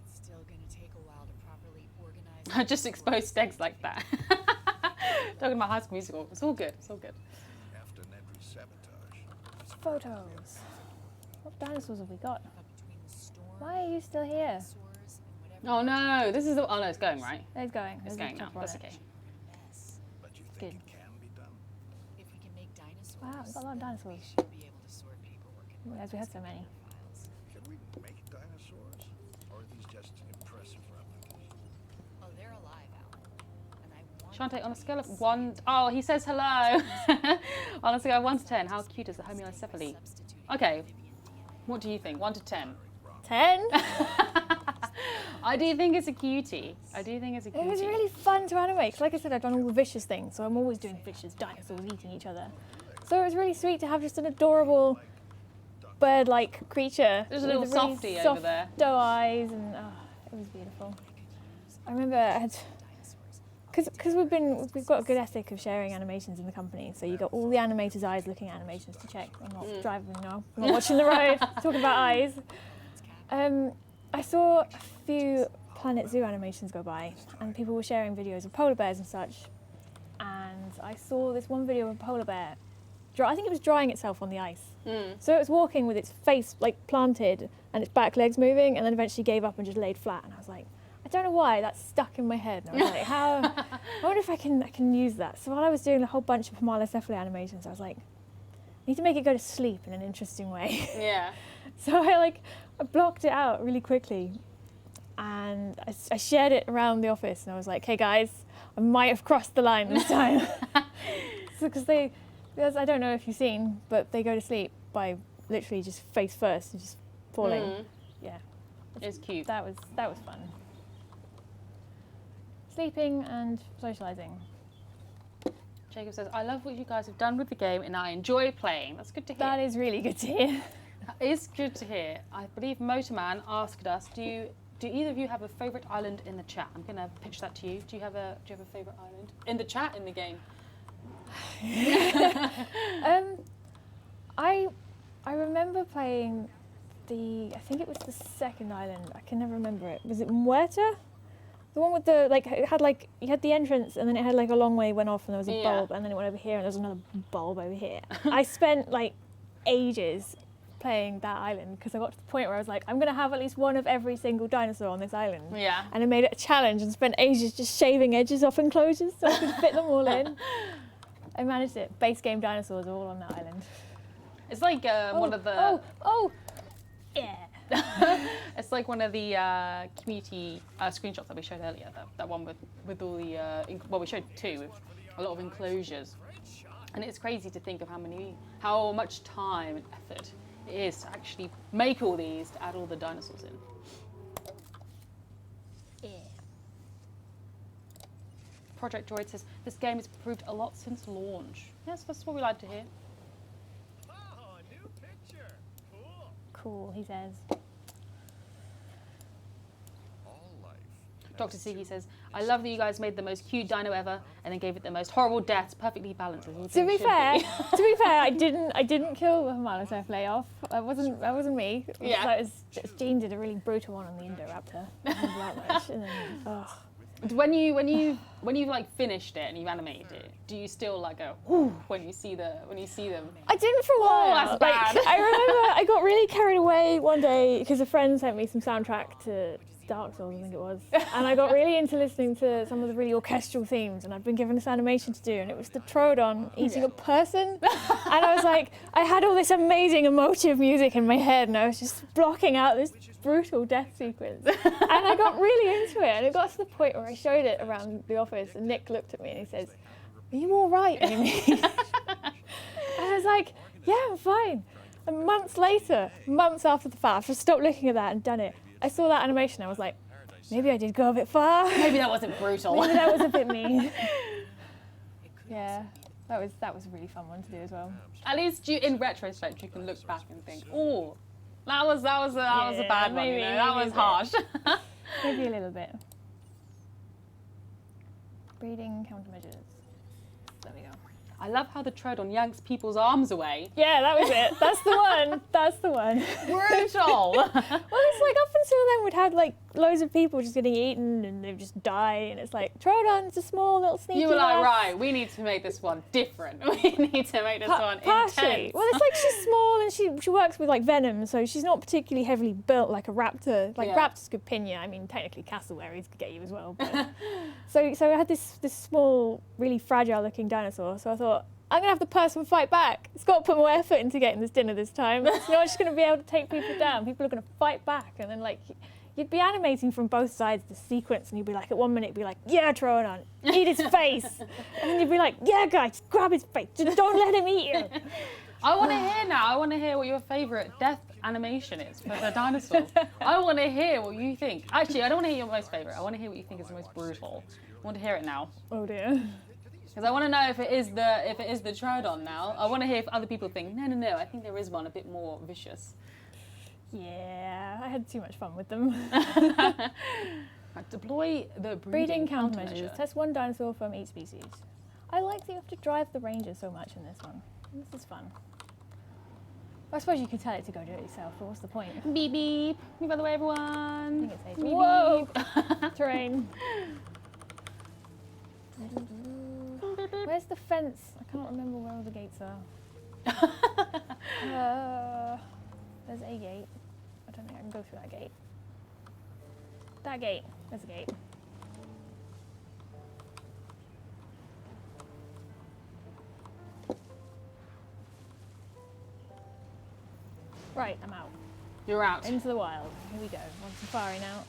Speaker 6: It's still going to take a while to properly organize.
Speaker 1: I just exposed Stegs like that. Talking about High School Musical. It's all good. It's all good.
Speaker 4: after Nedry's sabotage.
Speaker 3: Photos. What dinosaurs have we got?
Speaker 6: Between the storm,
Speaker 3: Why are you still here?
Speaker 6: dinosaurs, and whatever
Speaker 1: Oh no, this is the. Oh no, it's going right.
Speaker 3: It's going.
Speaker 1: It's
Speaker 3: There's a
Speaker 1: going now.
Speaker 3: chopper on
Speaker 1: That's
Speaker 3: it.
Speaker 1: okay.
Speaker 6: mess.
Speaker 4: But you think
Speaker 3: Good.
Speaker 4: it can be done?
Speaker 6: If we can make dinosaurs,
Speaker 3: Wow, we've got a lot of dinosaurs.
Speaker 6: we should be able to sort paperwork and
Speaker 3: Didn't realize we had so many.
Speaker 6: files.
Speaker 4: Can we make dinosaurs? Or are these just impressive replicas?
Speaker 6: Oh, they're alive, Alan. And I want
Speaker 1: Chanté,
Speaker 6: them
Speaker 1: on a
Speaker 6: to
Speaker 1: scale
Speaker 6: be
Speaker 1: of 1... Oh, he says hello. On a scale of 1 to 10, how cute is the homeocephaly?
Speaker 6: substituting
Speaker 1: Okay,
Speaker 6: amphibian DNA.
Speaker 1: what do you think? 1 to 10?
Speaker 3: 10?
Speaker 1: I do think it's a cutie. I do think it's a
Speaker 3: It
Speaker 1: cutie.
Speaker 3: was really fun to animate. 'Cause like I said, I've done all the vicious things, so I'm always doing vicious dinosaurs eating each other. So it was really sweet to have just an adorable bird-like creature.
Speaker 1: There's a
Speaker 3: with
Speaker 1: little
Speaker 3: really
Speaker 1: softie over
Speaker 3: soft
Speaker 1: there.
Speaker 3: doe eyes, and it was beautiful. I remember I had, because we've got a good ethic of sharing animations in the company. So you got all the animators' eyes looking at animations to check. I'm not driving, no, I'm not watching the road. Talking about eyes. I saw a few Planet Zoo animations go by, and people were sharing videos of polar bears and such. And I saw this one video of a polar bear. I think it was drying itself on the ice. So it was walking with its face like planted and its back legs moving, and then eventually gave up and just laid flat. And I was like, I don't know why that's stuck in my head. And I was like, I wonder if I can use that. So while I was doing a whole bunch of Homocephaly animations, I was like, I need to make it go to sleep in an interesting way.
Speaker 1: Yeah.
Speaker 3: So I blocked it out really quickly, and I shared it around the office, and I was like, hey guys, I might have crossed the line this time. So because I don't know if you've seen, but they go to sleep by literally just face first and just falling. Yeah,
Speaker 1: It's cute.
Speaker 3: that was fun. Sleeping and socialising.
Speaker 1: Jacob says, I love what you guys have done with the game and I enjoy playing. That's good to hear.
Speaker 3: That is really good to hear.
Speaker 1: That is good to hear. I believe Motorman asked us, do either of you have a favourite island in the chat? I'm going to pitch that to you. Do you have a favourite island? In the chat, in the game?
Speaker 3: I remember playing I think it was the second island. I can never remember it. Was it Muerta? The one with the, like, it had, like, you had the entrance and then it had, like, a long way went off and there was a bulb and then it went over here and there was another bulb over here. I spent, like, ages playing that island because I got to the point where I was like, I'm going to have at least one of every single dinosaur on this island.
Speaker 1: Yeah.
Speaker 3: And I made it a challenge and spent ages just shaving edges off enclosures so I could fit them all in. I managed it. Base game dinosaurs are all on that island.
Speaker 1: It's like one of the...
Speaker 3: Yeah.
Speaker 1: It's like one of the community screenshots that we showed earlier. That one with all the... we showed two with a lot of enclosures. And it's crazy to think of how much time and effort it is to actually make all these, to add all the dinosaurs in.
Speaker 3: Yeah.
Speaker 1: Project Droid says, this game has improved a lot since launch. Yes, that's what we like to hear.
Speaker 7: Oh, a new picture. Cool.
Speaker 3: Cool, he says.
Speaker 5: All life.
Speaker 3: Dr.
Speaker 1: Siggy says, I love that you guys made the most cute dino ever and then gave it the most horrible deaths, perfectly balanced. As all
Speaker 3: To
Speaker 1: things
Speaker 3: be
Speaker 1: should
Speaker 3: fair, I didn't kill the Homalosaurus layoff. That wasn't me.
Speaker 1: Yeah.
Speaker 3: That was Jean did a really brutal one on the Indoraptor. And then, ugh.
Speaker 1: When you've like finished it and you've animated it, do you still like go ooh when you see them?
Speaker 3: I didn't for a while.
Speaker 1: that's bad.
Speaker 3: Like, I remember I got really carried away one day because a friend sent me some soundtrack to Dark Souls, I think it was, and I got really into listening to some of the really orchestral themes, and I'd been given this animation to do, and it was the Troodon eating a person, and I was like, I had all this amazing emotive music in my head, and I was just blocking out this brutal death sequence, and I got really into it, and it got to the point where I showed it around the office, and Nick looked at me and he says, "Are you all right, Amy?" And I was like, "Yeah, I'm fine." And months after the fact, I stopped looking at that and done it. I saw that animation, I was like, maybe I did go a bit far.
Speaker 1: Maybe that wasn't brutal.
Speaker 3: Maybe that was a bit mean. Yeah, that was a really fun one to do as well.
Speaker 1: At least in retrospect, you can look back and think, oh, that was a bad one.
Speaker 3: maybe,
Speaker 1: That was harsh.
Speaker 3: Maybe a little bit. Breeding countermeasures. There we go.
Speaker 1: I love how the Troodon yanks people's arms away.
Speaker 3: Yeah, that was it. That's the one. That's the one.
Speaker 1: Brutal.
Speaker 3: Well, it's like up until then we'd had like loads of people just getting eaten and they'd just die, and it's like Troodon's a small little sneaky.
Speaker 1: You were like,
Speaker 3: lass.
Speaker 1: right, we need to make this one different. We need to make this one
Speaker 3: Partially.
Speaker 1: intense.
Speaker 3: Well, it's like she's small and she works with like venom, so she's not particularly heavily built like a raptor. Like raptors could pin you. I mean, technically cassowaries could get you as well. But so I had this small, really fragile looking dinosaur. So I thought, I'm gonna have the person fight back. It's got to put more effort into getting this dinner this time. It's not just gonna be able to take people down. People are gonna fight back, and then like you'd be animating from both sides the sequence, and you'd be like, at one minute you'd be like, yeah, Troodon, eat his face, and then you'd be like, yeah, guys, grab his face, just don't let him eat you.
Speaker 1: I want to hear now. I want to hear what your favourite death animation is for the dinosaurs. I want to hear what you think. Actually, I don't want to hear your most favourite. I want to hear what you think is the most brutal. I want to hear it now.
Speaker 3: Oh dear.
Speaker 1: Because I want to know if it is the Troodon now. I want to hear if other people think, no, I think there is one a bit more vicious.
Speaker 3: Yeah, I had too much fun with them.
Speaker 1: Right, deploy the breeding
Speaker 3: countermeasures. Test one dinosaur from each species. I like that you have to drive the ranger so much in this one. This is fun. I suppose you could tell it to go do it yourself, but what's the point?
Speaker 1: Beep beep. Move out of the way,
Speaker 3: I
Speaker 1: everyone.
Speaker 3: think it says
Speaker 1: Beep,
Speaker 3: whoa!
Speaker 1: beep.
Speaker 3: Terrain. Where's the fence? I can't remember where all the gates are. There's a gate. I don't think I can go through that gate. That gate. There's a gate. Right, I'm out.
Speaker 1: You're out.
Speaker 3: Into the wild. Here we go. On safari now.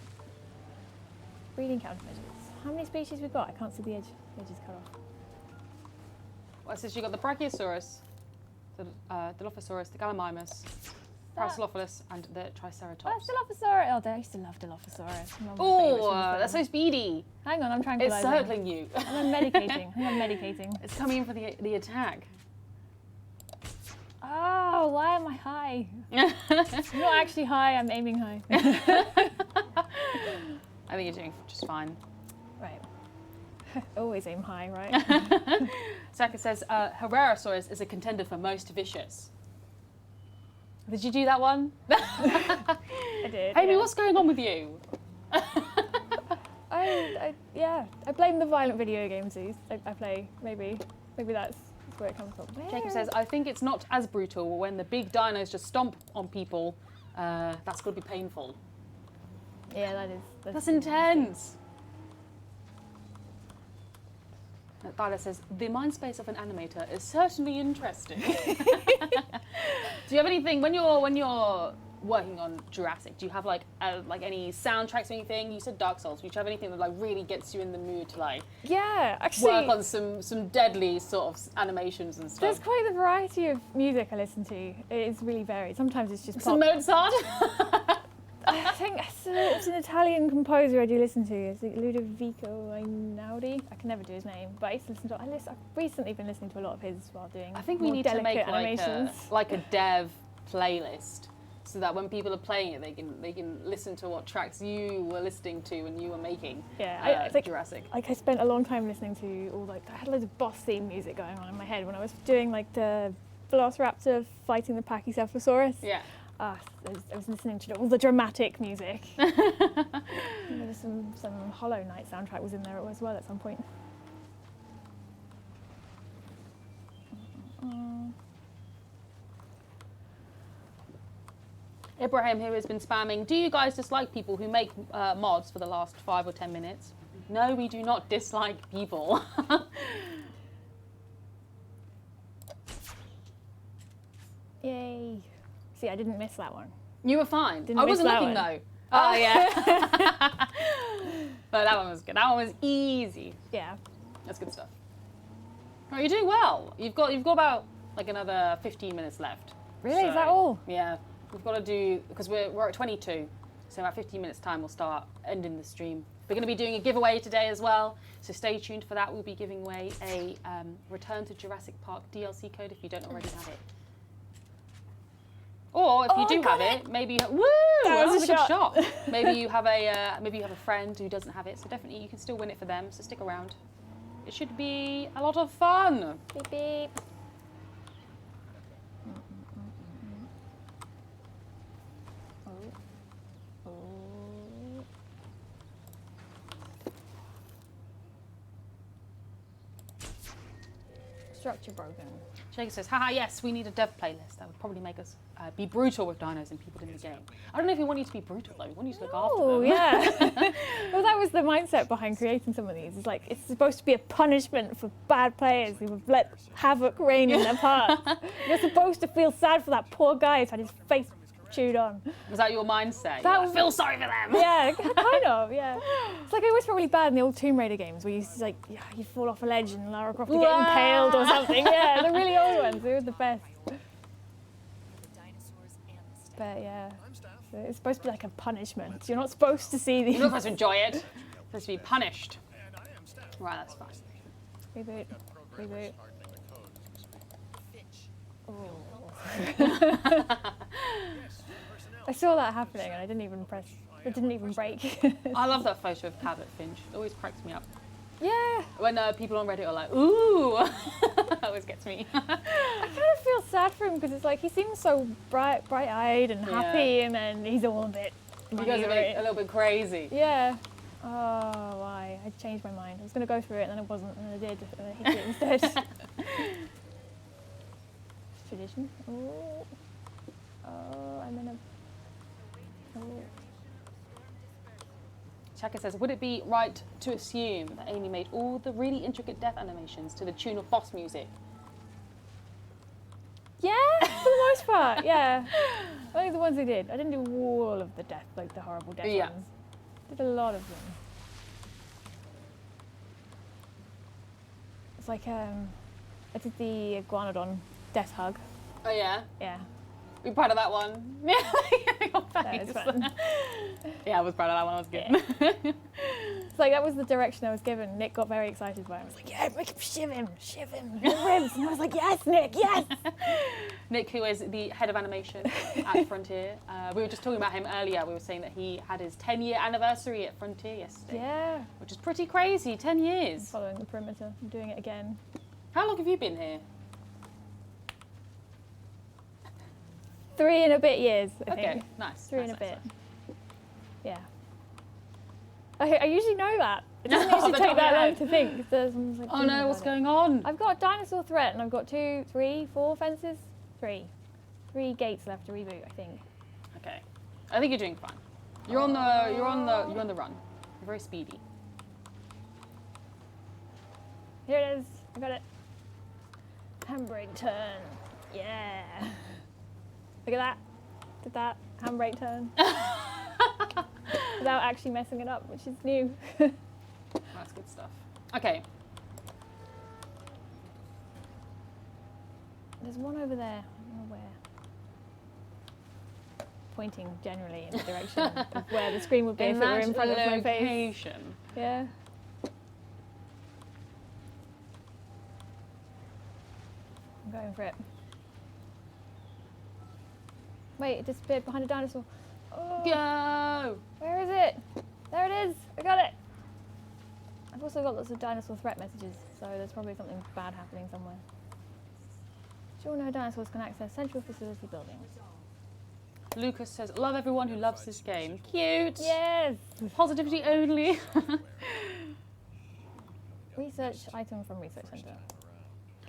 Speaker 3: Breeding countermeasures. How many species we've got? I can't see the edge. The edge is cut off.
Speaker 1: Well, since you got the Brachiosaurus, the Dilophosaurus, the Gallimimus, Parasaurolophus and the Triceratops.
Speaker 3: Dilophosaurus. Oh, I used to love Dilophosaurus. One of my favourites
Speaker 1: Oh,
Speaker 3: from the
Speaker 1: that's so
Speaker 3: film.
Speaker 1: speedy.
Speaker 3: Hang on, I'm tranquilizing.
Speaker 1: It's circling you.
Speaker 3: I'm medicating. I'm medicating.
Speaker 1: It's coming in for the attack.
Speaker 3: Oh, why am I high? I'm not actually high, I'm aiming high.
Speaker 1: I think you're doing just fine.
Speaker 3: Right. Always aim high, right?
Speaker 1: Saka says, Herrerasaurus is a contender for most vicious. Did you do that one?
Speaker 3: I did.
Speaker 1: Amy,
Speaker 3: yeah.
Speaker 1: what's going on with you?
Speaker 3: I blame the violent video games I play. Maybe that's where it comes from.
Speaker 1: Jacob says, I think it's not as brutal when the big dinos just stomp on people. That's got to be painful.
Speaker 3: Yeah,
Speaker 1: That's intense. Tyler says, the mind space of an animator is certainly interesting. Do you have anything, when you're working on Jurassic, do you have like any soundtracks or anything? You said Dark Souls. Do you have anything that like really gets you in the mood to like
Speaker 3: actually
Speaker 1: work on some deadly sort of animations and stuff?
Speaker 3: there's quite a variety of music I listen to. It is really varied. Sometimes it's just
Speaker 1: Some
Speaker 3: pop.
Speaker 1: Mozart?
Speaker 3: I think it's an Italian composer I do listen to. It's like Ludovico Einaudi. I can never do his name, but I used to listen to. I've recently been listening to a lot of his while doing.
Speaker 1: I think we
Speaker 3: more
Speaker 1: need to
Speaker 3: delicate
Speaker 1: make
Speaker 3: animations.
Speaker 1: like a dev playlist, so that when people are playing it, they can listen to what tracks you were listening to when you were making Jurassic.
Speaker 3: Like I spent a long time listening to all I had loads of boss theme music going on in my head when I was doing like the Velociraptor fighting the Pachycephalosaurus.
Speaker 1: Yeah.
Speaker 3: I was listening to all the dramatic music. There's some Hollow Knight soundtrack was in there as well at some point.
Speaker 1: Ibrahim here has been spamming, do you guys dislike people who make mods for the last 5 or 10 minutes? No, we do not dislike people.
Speaker 3: Yay. See, I didn't miss that one.
Speaker 1: You were fine.
Speaker 3: Didn't
Speaker 1: I
Speaker 3: miss
Speaker 1: wasn't
Speaker 3: that
Speaker 1: looking
Speaker 3: one.
Speaker 1: though.
Speaker 3: Oh, yeah.
Speaker 1: But that one was good. That one was easy.
Speaker 3: Yeah.
Speaker 1: That's good stuff. Oh, you're doing well. You've got about like another 15 minutes left.
Speaker 3: Really? Is that all?
Speaker 1: Yeah. We've got to do, because we're at 22, so about 15 minutes time we'll start ending the stream. We're going to be doing a giveaway today as well, so stay tuned for that. We'll be giving away a Return to Jurassic Park DLC code if you don't already have it. Or if you do have it, maybe woo! That was a good shot. Maybe you have a friend who doesn't have it, so definitely you can still win it for them. So stick around. It should be a lot of fun.
Speaker 3: Beep beep. Structure broken.
Speaker 1: Shaker says, haha, yes, we need a dev playlist. That would probably make us be brutal with dinos and people in the game. I don't know if we want you to be brutal though. We want you to look after them.
Speaker 3: Oh, yeah. Well, that was the mindset behind creating some of these. It's like, it's supposed to be a punishment for bad players who have let havoc reign in their parts. You're supposed to feel sad for that poor guy who's had his face chewed on.
Speaker 1: Was that your mindset?
Speaker 3: That
Speaker 1: I feel sorry for them.
Speaker 3: Yeah, kind of, yeah. It's like I always felt really bad in the old Tomb Raider games where you used to like, you fall off a ledge and Lara Croft would get impaled or something. Yeah, the really old ones, they were the best. But yeah, so it's supposed to be like a punishment. You're not supposed to see these.
Speaker 1: You're not supposed to enjoy it. You're supposed to be punished. Right, that's fine.
Speaker 3: Reboot. Reboot. I saw that happening and I didn't even press. It didn't even break.
Speaker 1: I love that photo of Cabot Finch. It always cracks me up.
Speaker 3: Yeah.
Speaker 1: When people on Reddit are like, ooh, that always gets me.
Speaker 3: I kind of feel sad for him because it's like he seems so bright-eyed and happy, and then he's all a bit.
Speaker 1: He goes a little bit crazy.
Speaker 3: Yeah. Oh, why? I changed my mind. I was going to go through it and then I wasn't, and I did, and I hit it instead. Tradition. Oh. Oh, I'm in a. Oh.
Speaker 1: Chaka says, would it be right to assume that Amy made all the really intricate death animations to the tune of boss music?
Speaker 3: Yeah, for the most part, yeah. Only the ones I did. I didn't do all of the death, like the horrible death ones. Did a lot of them. It's like, I did the Iguanodon death hug.
Speaker 1: Oh yeah?
Speaker 3: Yeah.
Speaker 1: We're proud of that one. Yeah, your
Speaker 3: That was
Speaker 1: face.
Speaker 3: fun.
Speaker 1: Yeah, I was proud of that one. That was good.
Speaker 3: It's like that was the direction I was given. Nick got very excited by it. I was like, yeah, make him shiv him, his ribs. And I was like, yes, Nick, yes.
Speaker 1: Nick, who is the head of animation at Frontier. We were just talking about him earlier. We were saying that he had his 10-year anniversary at Frontier yesterday.
Speaker 3: Yeah.
Speaker 1: Which is pretty crazy, 10 years.
Speaker 3: Following the perimeter. I'm doing it again.
Speaker 1: How long have you been here?
Speaker 3: 3 and a bit years, I
Speaker 1: Okay,
Speaker 3: think.
Speaker 1: nice.
Speaker 3: 3
Speaker 1: nice,
Speaker 3: and a
Speaker 1: nice,
Speaker 3: bit.
Speaker 1: nice.
Speaker 3: Yeah. I usually know that. It doesn't
Speaker 1: Off the
Speaker 3: usually
Speaker 1: top
Speaker 3: take
Speaker 1: of
Speaker 3: that
Speaker 1: your
Speaker 3: long
Speaker 1: head.
Speaker 3: to think. Someone's like,
Speaker 1: Oh
Speaker 3: thinking
Speaker 1: no, what's
Speaker 3: about it.
Speaker 1: going on?
Speaker 3: I've got a dinosaur threat and I've got 2, 3, 4 fences. 3 gates left to reboot, I think.
Speaker 1: Okay. I think you're doing fine. You're on the run. You're very speedy.
Speaker 3: Here it is. I got it. Handbrake turn. Yeah. Look at that. Did that. Handbrake turn. Without actually messing it up, which is new.
Speaker 1: That's good stuff. Okay.
Speaker 3: There's one over there. I don't know where. Pointing generally in the direction of where the screen would be if it were in front of my face.
Speaker 1: Location.
Speaker 3: Yeah. I'm going for it. Wait, it disappeared behind a dinosaur. Oh,
Speaker 1: Go!
Speaker 3: where is it? There it is. I got it. I've also got lots of dinosaur threat messages, so there's probably something bad happening somewhere. Sure, no dinosaurs can access central facility buildings.
Speaker 1: Lucas says, love everyone who loves this game. Cute!
Speaker 3: Yes!
Speaker 1: Positivity only.
Speaker 3: Research item from Research Center.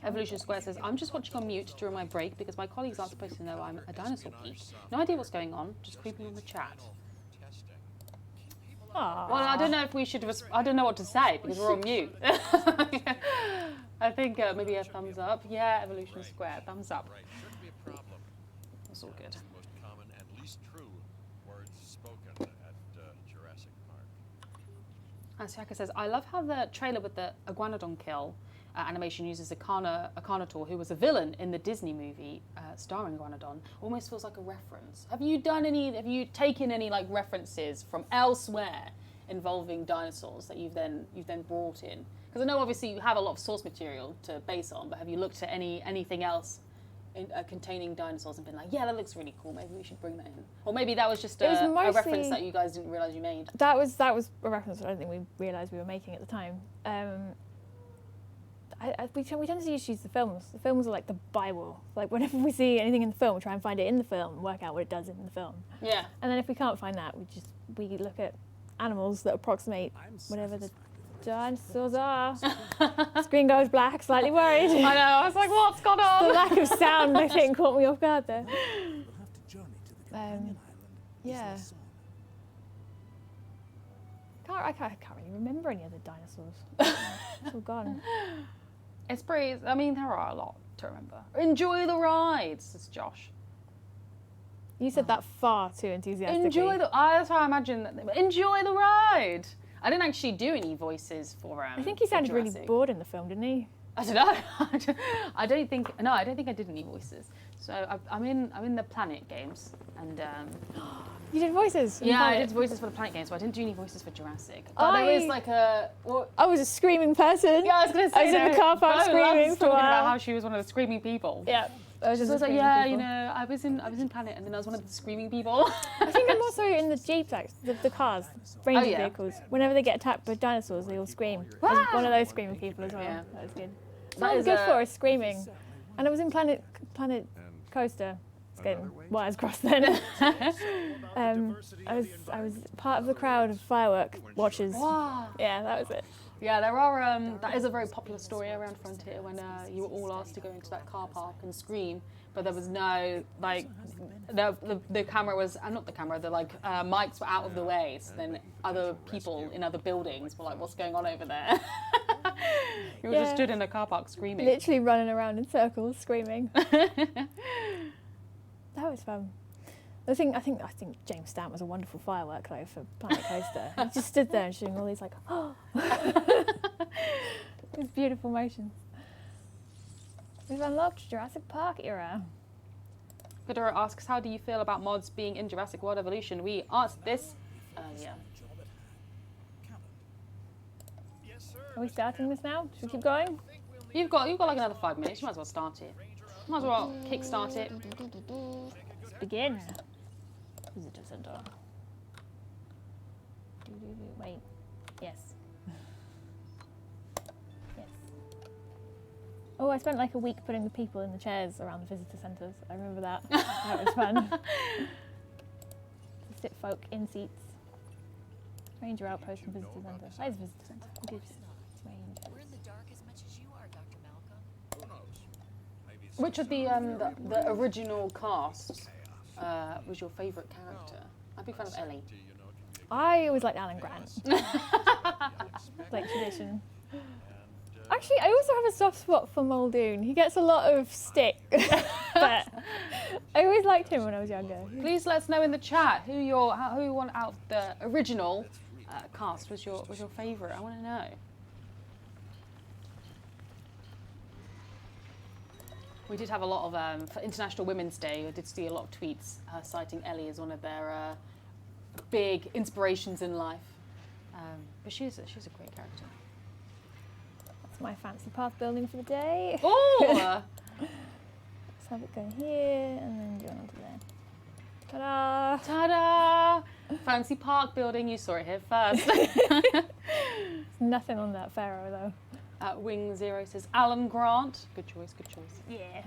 Speaker 1: Evolution Square says, I'm just watching on mute during my break because my colleagues aren't supposed to know I'm a dinosaur geek. No idea what's going on, just creeping on the chat.
Speaker 3: Aww.
Speaker 1: Well, I don't know if we should, I don't know what to say because we're on mute. I think maybe a thumbs up. Yeah, Evolution Square, thumbs up.
Speaker 5: Right, shouldn't be a problem.
Speaker 1: That's all good.
Speaker 5: The most common and least true words spoken at Jurassic Park.
Speaker 1: Shaka says, I love how the trailer with the iguanodon kill animation uses a Carnotaur, who was a villain in the Disney movie starring Iguanodon. Almost feels like a reference. Have you taken any like references from elsewhere involving dinosaurs that you've then brought in? Because I know obviously you have a lot of source material to base on, but have you looked at anything else containing dinosaurs and been like, yeah, that looks really cool, maybe we should bring that in? Or maybe that was just a reference that you guys didn't realise you made.
Speaker 3: That was a reference that I don't think we realised we were making at the time. We tend to just use the films. The films are like the Bible. Like whenever we see anything in the film, we try and find it in the film and work out what it does in the film.
Speaker 1: Yeah.
Speaker 3: And then if we can't find that, we look at animals that approximate whatever the dinosaurs are. Screen goes black, slightly worried.
Speaker 1: I know, I was like, what's gone on?
Speaker 3: The lack of sound, I think, caught me off guard there.
Speaker 4: We'll have to journey to the companion island.
Speaker 3: Yeah. I can't really remember any other dinosaurs. It's all gone.
Speaker 1: It's pretty, I mean, there are a lot to remember. Enjoy the ride, says Josh.
Speaker 3: You said that far too enthusiastically.
Speaker 1: That's how I imagine that. Enjoy the ride. I didn't actually do any voices for
Speaker 3: I think he sounded really
Speaker 1: Jurassic.
Speaker 3: bored in the film, didn't he?
Speaker 1: I don't know. I don't think I did any voices. So I'm in the Planet games, and
Speaker 3: You did voices? in
Speaker 1: yeah, I
Speaker 3: Planet?
Speaker 1: did voices for the Planet games, so I didn't do any voices for Jurassic. But there is like a. Well,
Speaker 3: I was a screaming person.
Speaker 1: yeah, I was gonna say.
Speaker 3: I was in the car park screaming for a
Speaker 1: talking about
Speaker 3: while.
Speaker 1: how she was one of the screaming people.
Speaker 3: Yeah. I was
Speaker 1: So
Speaker 3: just
Speaker 1: I was like,
Speaker 3: screaming
Speaker 1: yeah,
Speaker 3: people.
Speaker 1: you know, I was in Planet, and then I was one of the screaming people.
Speaker 3: I think I'm also in the Jeeps, the cars, ranger
Speaker 1: yeah.
Speaker 3: vehicles. Whenever they get attacked by dinosaurs, they all scream. I was one of those screaming people as well.
Speaker 1: Yeah.
Speaker 3: That was good. That's
Speaker 1: That
Speaker 3: what I'm
Speaker 1: is
Speaker 3: good
Speaker 1: a-
Speaker 3: for, is screaming. And I was in Planet Coaster. It's getting wires crossed then. I was part of the crowd of firework watchers.
Speaker 1: Wow.
Speaker 3: Yeah, that was it.
Speaker 1: Yeah, there are. That is a very popular story around Frontier when you were all asked to go into that car park and scream, but there was no like the camera was not the camera. The mics were out of the way. So then other people in other buildings were like, "What's going on over there?" You were just
Speaker 3: Yeah.
Speaker 1: stood in a car park screaming.
Speaker 3: Literally running around in circles, screaming. That was fun. I think James Stamp was a wonderful firework though for Planet Coaster. He just stood there and shooting all these like, oh, these beautiful motions. We've unlocked Jurassic Park era.
Speaker 1: Fedora asks, how do you feel about mods being in Jurassic World Evolution? We answered this earlier.
Speaker 4: Job at hand. Callan.
Speaker 7: Yes, sir.
Speaker 3: Are we
Speaker 7: Mr.
Speaker 3: starting
Speaker 7: Hammond.
Speaker 3: this now? Should we keep going?
Speaker 7: I think we'll need
Speaker 1: You've got like another 5 minutes. You might as well start it. Might as well kickstart it.
Speaker 3: Let's begin. Visitor center. Wait. Yes. Yes. Oh, I spent like a week putting the people in the chairs around the visitor centres. I remember that. That was fun. To sit folk in seats. Ranger outpost and visitor centre. Where's visitor centre? Good. Range.
Speaker 6: We're in the dark as much as you are, Dr. Malcolm.
Speaker 4: Who knows? Maybe it's
Speaker 1: Which of
Speaker 4: just
Speaker 1: the original cast was your favourite character? I'm a big fan of Ellie.
Speaker 5: Do you know it can be
Speaker 3: I always liked Alan Grant.
Speaker 5: unexpected?
Speaker 3: Like tradition.
Speaker 5: And,
Speaker 3: Actually, I also have a soft spot for Muldoon. He gets a lot of stick, but I always liked him when I was younger.
Speaker 1: Please let us know in the chat who you want out of the original cast was your favourite. I want to know. We did have a lot of for International Women's Day. I did see a lot of tweets citing Ellie as one of their big inspirations in life. But she's a great character.
Speaker 3: That's my fancy path building for the day.
Speaker 1: Oh!
Speaker 3: Let's have it go here and then go onto there. Ta-da!
Speaker 1: Ta-da! Fancy park building. You saw it here first.
Speaker 3: There's nothing on that pharaoh though.
Speaker 1: Wing Zero says Alan Grant. Good choice. Good choice.
Speaker 3: Yeah.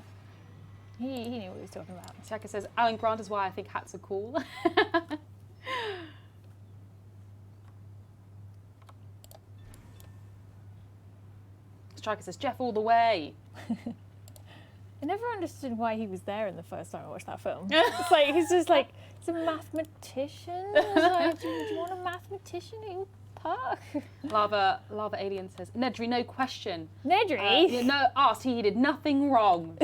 Speaker 3: He knew what he was talking about.
Speaker 1: Shaka says Alan Grant is why I think hats are cool. Striker says Jeff all the way.
Speaker 3: I never understood why he was there in the first time I watched that film. It's like he's just like he's a mathematician. It's like, do you want a mathematician at your park?
Speaker 1: Lava Alien says Nedry, no question.
Speaker 3: Nedry?
Speaker 1: Yeah, no, asked. He did nothing wrong.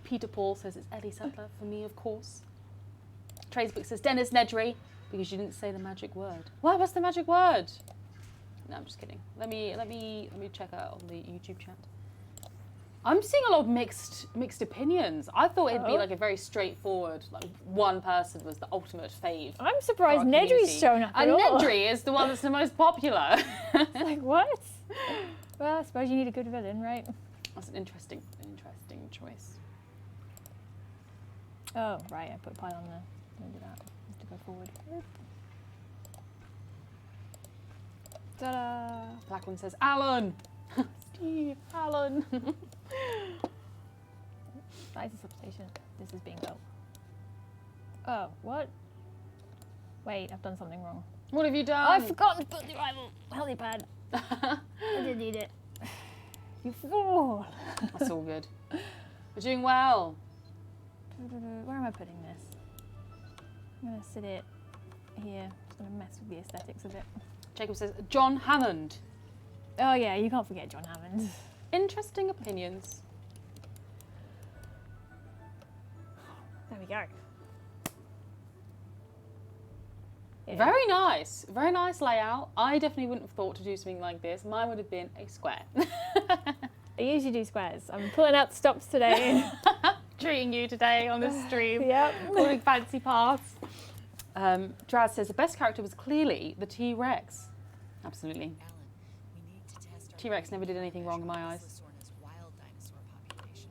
Speaker 1: Peter Paul says it's Ellie Sattler for me, of course. Tradesbook says Dennis Nedry because you didn't say the magic word. What was the magic word? No, I'm just kidding. Let me check out on the YouTube chat. I'm seeing a lot of mixed opinions. I thought it'd be like a very straightforward, like one person was the ultimate fave.
Speaker 3: I'm surprised
Speaker 1: for our
Speaker 3: Nedry's
Speaker 1: community.
Speaker 3: shown up at
Speaker 1: And
Speaker 3: all.
Speaker 1: Nedry is the one that's the most popular.
Speaker 3: Like what? Well, I suppose you need a good villain, right?
Speaker 1: That's an interesting choice.
Speaker 3: Oh, right, I put a pile on there. Don't do that. Just to go forward. Ta-da!
Speaker 1: Black one says Alan. Steve, Alan.
Speaker 3: That is a substation. This is being built. Oh, what? Wait, I've done something wrong.
Speaker 1: What have you done?
Speaker 3: I've forgotten to put the arrival helipad. I didn't need it. You fool!
Speaker 1: That's all good. We're doing well.
Speaker 3: Where am I putting this? I'm gonna sit it here. It's gonna mess with the aesthetics of it.
Speaker 1: Jacob says John Hammond.
Speaker 3: Oh yeah, you can't forget John Hammond.
Speaker 1: Interesting opinions.
Speaker 3: There we go. Yeah.
Speaker 1: Very nice layout. I definitely wouldn't have thought to do something like this. Mine would have been a square.
Speaker 3: I usually do squares. I'm pulling out the stops today.
Speaker 1: Treating you today on this stream.
Speaker 3: Yep.
Speaker 1: Calling fancy paths. Draz says the best character was clearly the T-Rex. Absolutely.
Speaker 6: Alan, we need to test our
Speaker 1: T-Rex never did anything wrong in my eyes.
Speaker 6: Mesosaurus wild dinosaur population.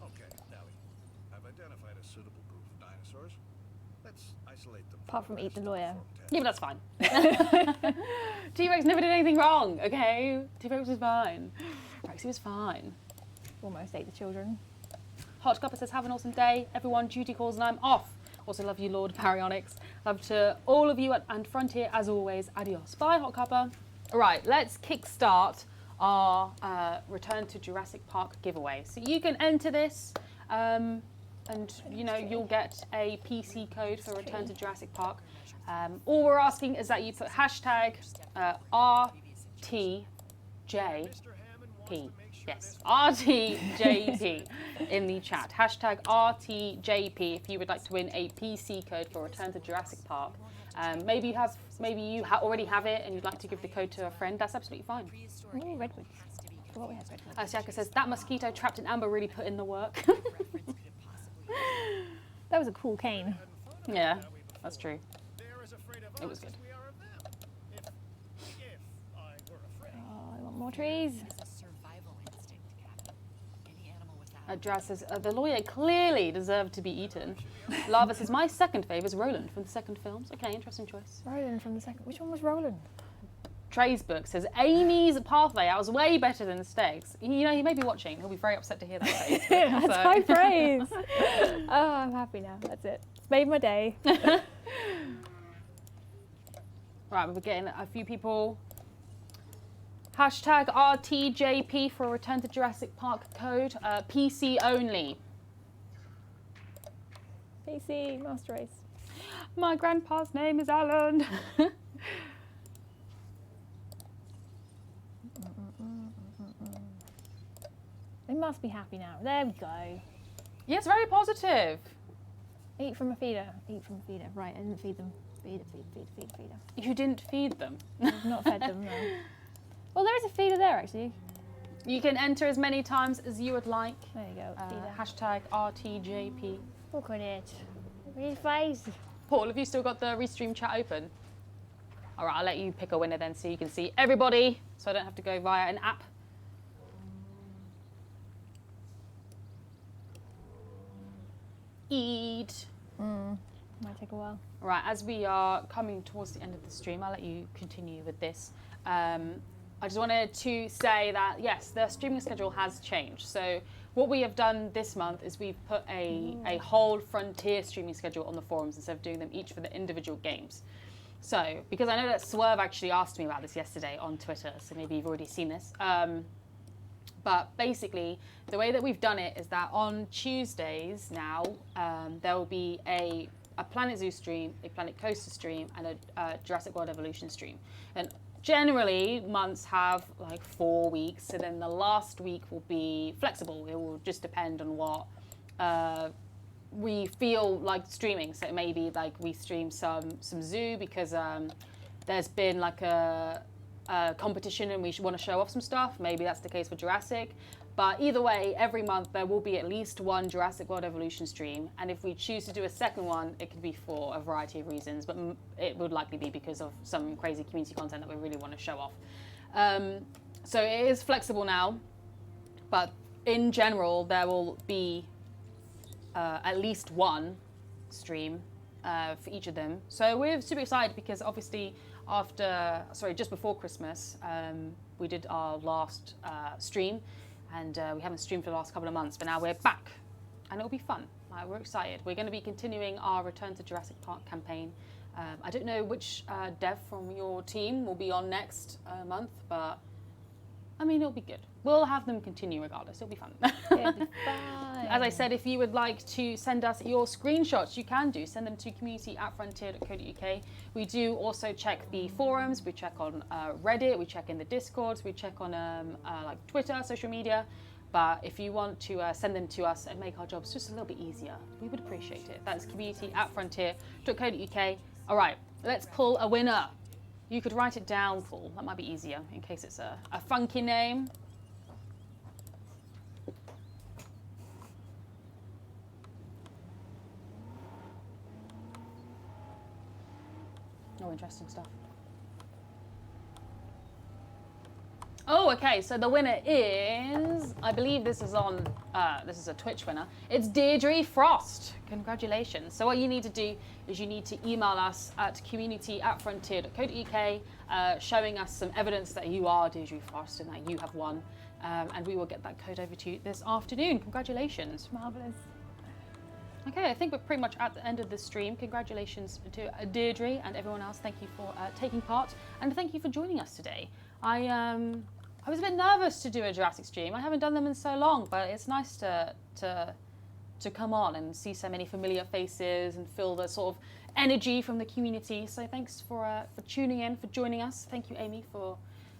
Speaker 4: Okay, Nellie. I've identified a suitable group of dinosaurs. Let's isolate them.
Speaker 3: Apart from Eat the Lawyer.
Speaker 1: Yeah, but that's fine. T-Rex never did anything wrong, okay? T-Rex was fine. Rexy was fine.
Speaker 3: Almost ate the children.
Speaker 1: Hot Copper says, have an awesome day. Everyone, duty calls and I'm off. Also love you, Lord Baryonyx. Love to all of you and Frontier, as always. Adios. Bye, Hot Copper. All right, let's kickstart our Return to Jurassic Park giveaway. So you can enter this and, you know, you'll get a PC code for Return to Jurassic Park. All we're asking is that you put hashtag RTJP. Yes, RTJP in the chat. Hashtag RTJP if you would like to win a PC code for Return to Jurassic Park. Maybe you already have it and you'd like to give the code to a friend. That's absolutely fine.
Speaker 3: Ooh, redwoods. I forgot we had redwoods.
Speaker 1: Siaka says that mosquito trapped in amber really put in the work.
Speaker 3: That was a cool cane.
Speaker 1: Yeah, that's true.
Speaker 7: They're as afraid of
Speaker 1: It was
Speaker 7: us
Speaker 1: good.
Speaker 7: as we are of them. If I were afraid.
Speaker 3: Oh, I want more trees.
Speaker 6: It's a survival instinct, Captain. Any animal with that.
Speaker 1: Draz says, the lawyer clearly deserved to be eaten. Lava says, my second favourite is Roland from the second films. Okay, interesting choice.
Speaker 3: Roland from the second. Which one was Roland?
Speaker 1: Trey's book says, Amy's pathway out was way better than Steg's. You know, he may be watching. He'll be very upset to hear that. Trey's book,
Speaker 3: That's
Speaker 1: so.
Speaker 3: high praise. Oh, I'm happy now. That's it. It's made my day.
Speaker 1: Right, we're getting a few people. Hashtag RTJP for Return to Jurassic Park code. PC only.
Speaker 3: PC, Master Race.
Speaker 1: My grandpa's name is Alan.
Speaker 3: They must be happy now. There we go.
Speaker 1: Yes, very positive.
Speaker 3: Eat from a feeder. Eat from a feeder. Right, I didn't feed them. Feeder.
Speaker 1: You didn't feed them.
Speaker 3: I've not fed them, no. Well, there is a feeder there, actually.
Speaker 1: You can enter as many times as you would like.
Speaker 3: There you go. Feeder.
Speaker 1: Hashtag RTJP.
Speaker 3: Look at it. Look at his face.
Speaker 1: Paul, have you still got the Restream chat open? All right, I'll let you pick a winner then so you can see everybody, so I don't have to go via an app. Eat.
Speaker 3: Might take a while.
Speaker 1: Right, as we are coming towards the end of the stream, I'll let you continue with this. I just wanted to say that, yes, the streaming schedule has changed. So what we have done this month is we've put a whole Frontier streaming schedule on the forums instead of doing them each for the individual games. So, because I know that Swerve actually asked me about this yesterday on Twitter, so maybe you've already seen this. But basically, the way that we've done it is that on Tuesdays now, there will be a Planet Zoo stream, a Planet Coaster stream, and a Jurassic World Evolution stream. And generally, months have like 4 weeks, so then the last week will be flexible. It will just depend on what we feel like streaming. So it may be like we stream some Zoo because there's been like a competition and we want to show off some stuff. Maybe that's the case for Jurassic. But either way, every month there will be at least one Jurassic World Evolution stream. And if we choose to do a second one, it could be for a variety of reasons, but it would likely be because of some crazy community content that we really want to show off. So it is flexible now, but in general, there will be at least one stream for each of them. So we're super excited because obviously just before Christmas, we did our last stream. And we haven't streamed for the last couple of months, but now we're back, and it'll be fun. We're excited. We're going to be continuing our Return to Jurassic Park campaign. I don't know which dev from your team will be on next month, but I mean, it'll be good. We'll have them continue regardless. It'll be fun.
Speaker 3: It'll be fun.
Speaker 1: As I said, if you would like to send us your screenshots, you can do. Send them to community@frontier.co.uk. We do also check the forums. We check on Reddit. We check in the Discords. We check on like Twitter, social media. But if you want to send them to us and make our jobs just a little bit easier, we would appreciate it. That's community@frontier.co.uk. All right, let's pull a winner. You could write it down, Paul. That might be easier in case it's a funky name. Oh, interesting stuff. Oh, okay, so the winner is, I believe this is on, this is a Twitch winner. It's Deirdre Frost. Congratulations. So what you need to do is you need to email us at community@frontier.co.uk showing us some evidence that you are Deirdre Frost and that you have won. And we will get that code over to you this afternoon. Congratulations.
Speaker 3: Marvellous.
Speaker 1: Okay, I think we're pretty much at the end of the stream. Congratulations to Deirdre and everyone else. Thank you for taking part, and thank you for joining us today. I was a bit nervous to do a Jurassic stream. I haven't done them in so long, but it's nice to come on and see so many familiar faces and feel the sort of energy from the community. So thanks for tuning in, for joining us. Thank you, Amy, for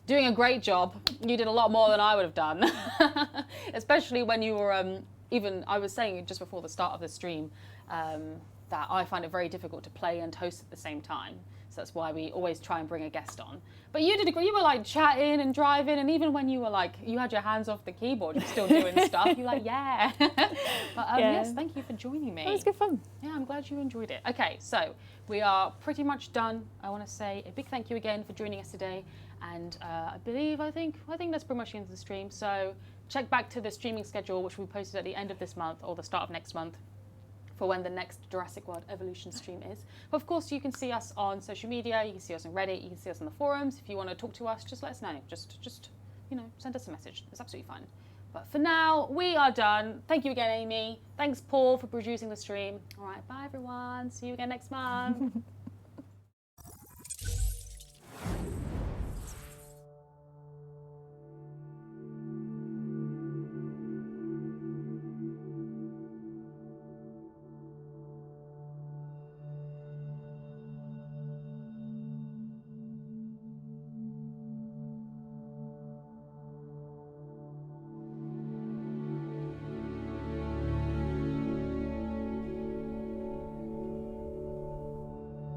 Speaker 1: doing a great job. You did a lot more than I would have done, especially when you were. Even I was saying just before the start of the stream that I find it very difficult to play and host at the same time. So that's why we always try and bring a guest on. But you did agree. You were like chatting and driving, and even when you were like, you had your hands off the keyboard, you're still doing stuff. You're like, yeah. But yes, thank you for joining me.
Speaker 8: It was good fun.
Speaker 1: Yeah, I'm glad you enjoyed it. Okay, so we are pretty much done. I want to say a big thank you again for joining us today. And I think that's pretty much the end of the stream. So check back to the streaming schedule, which we posted at the end of this month or the start of next month, for when the next Jurassic World Evolution stream is. But of course, you can see us on social media. You can see us on Reddit. You can see us on the forums. If you want to talk to us, just let us know. Just send us a message. It's absolutely fine. But for now, we are done. Thank you again, Amy. Thanks, Paul, for producing the stream. All right, bye, everyone. See you again next month.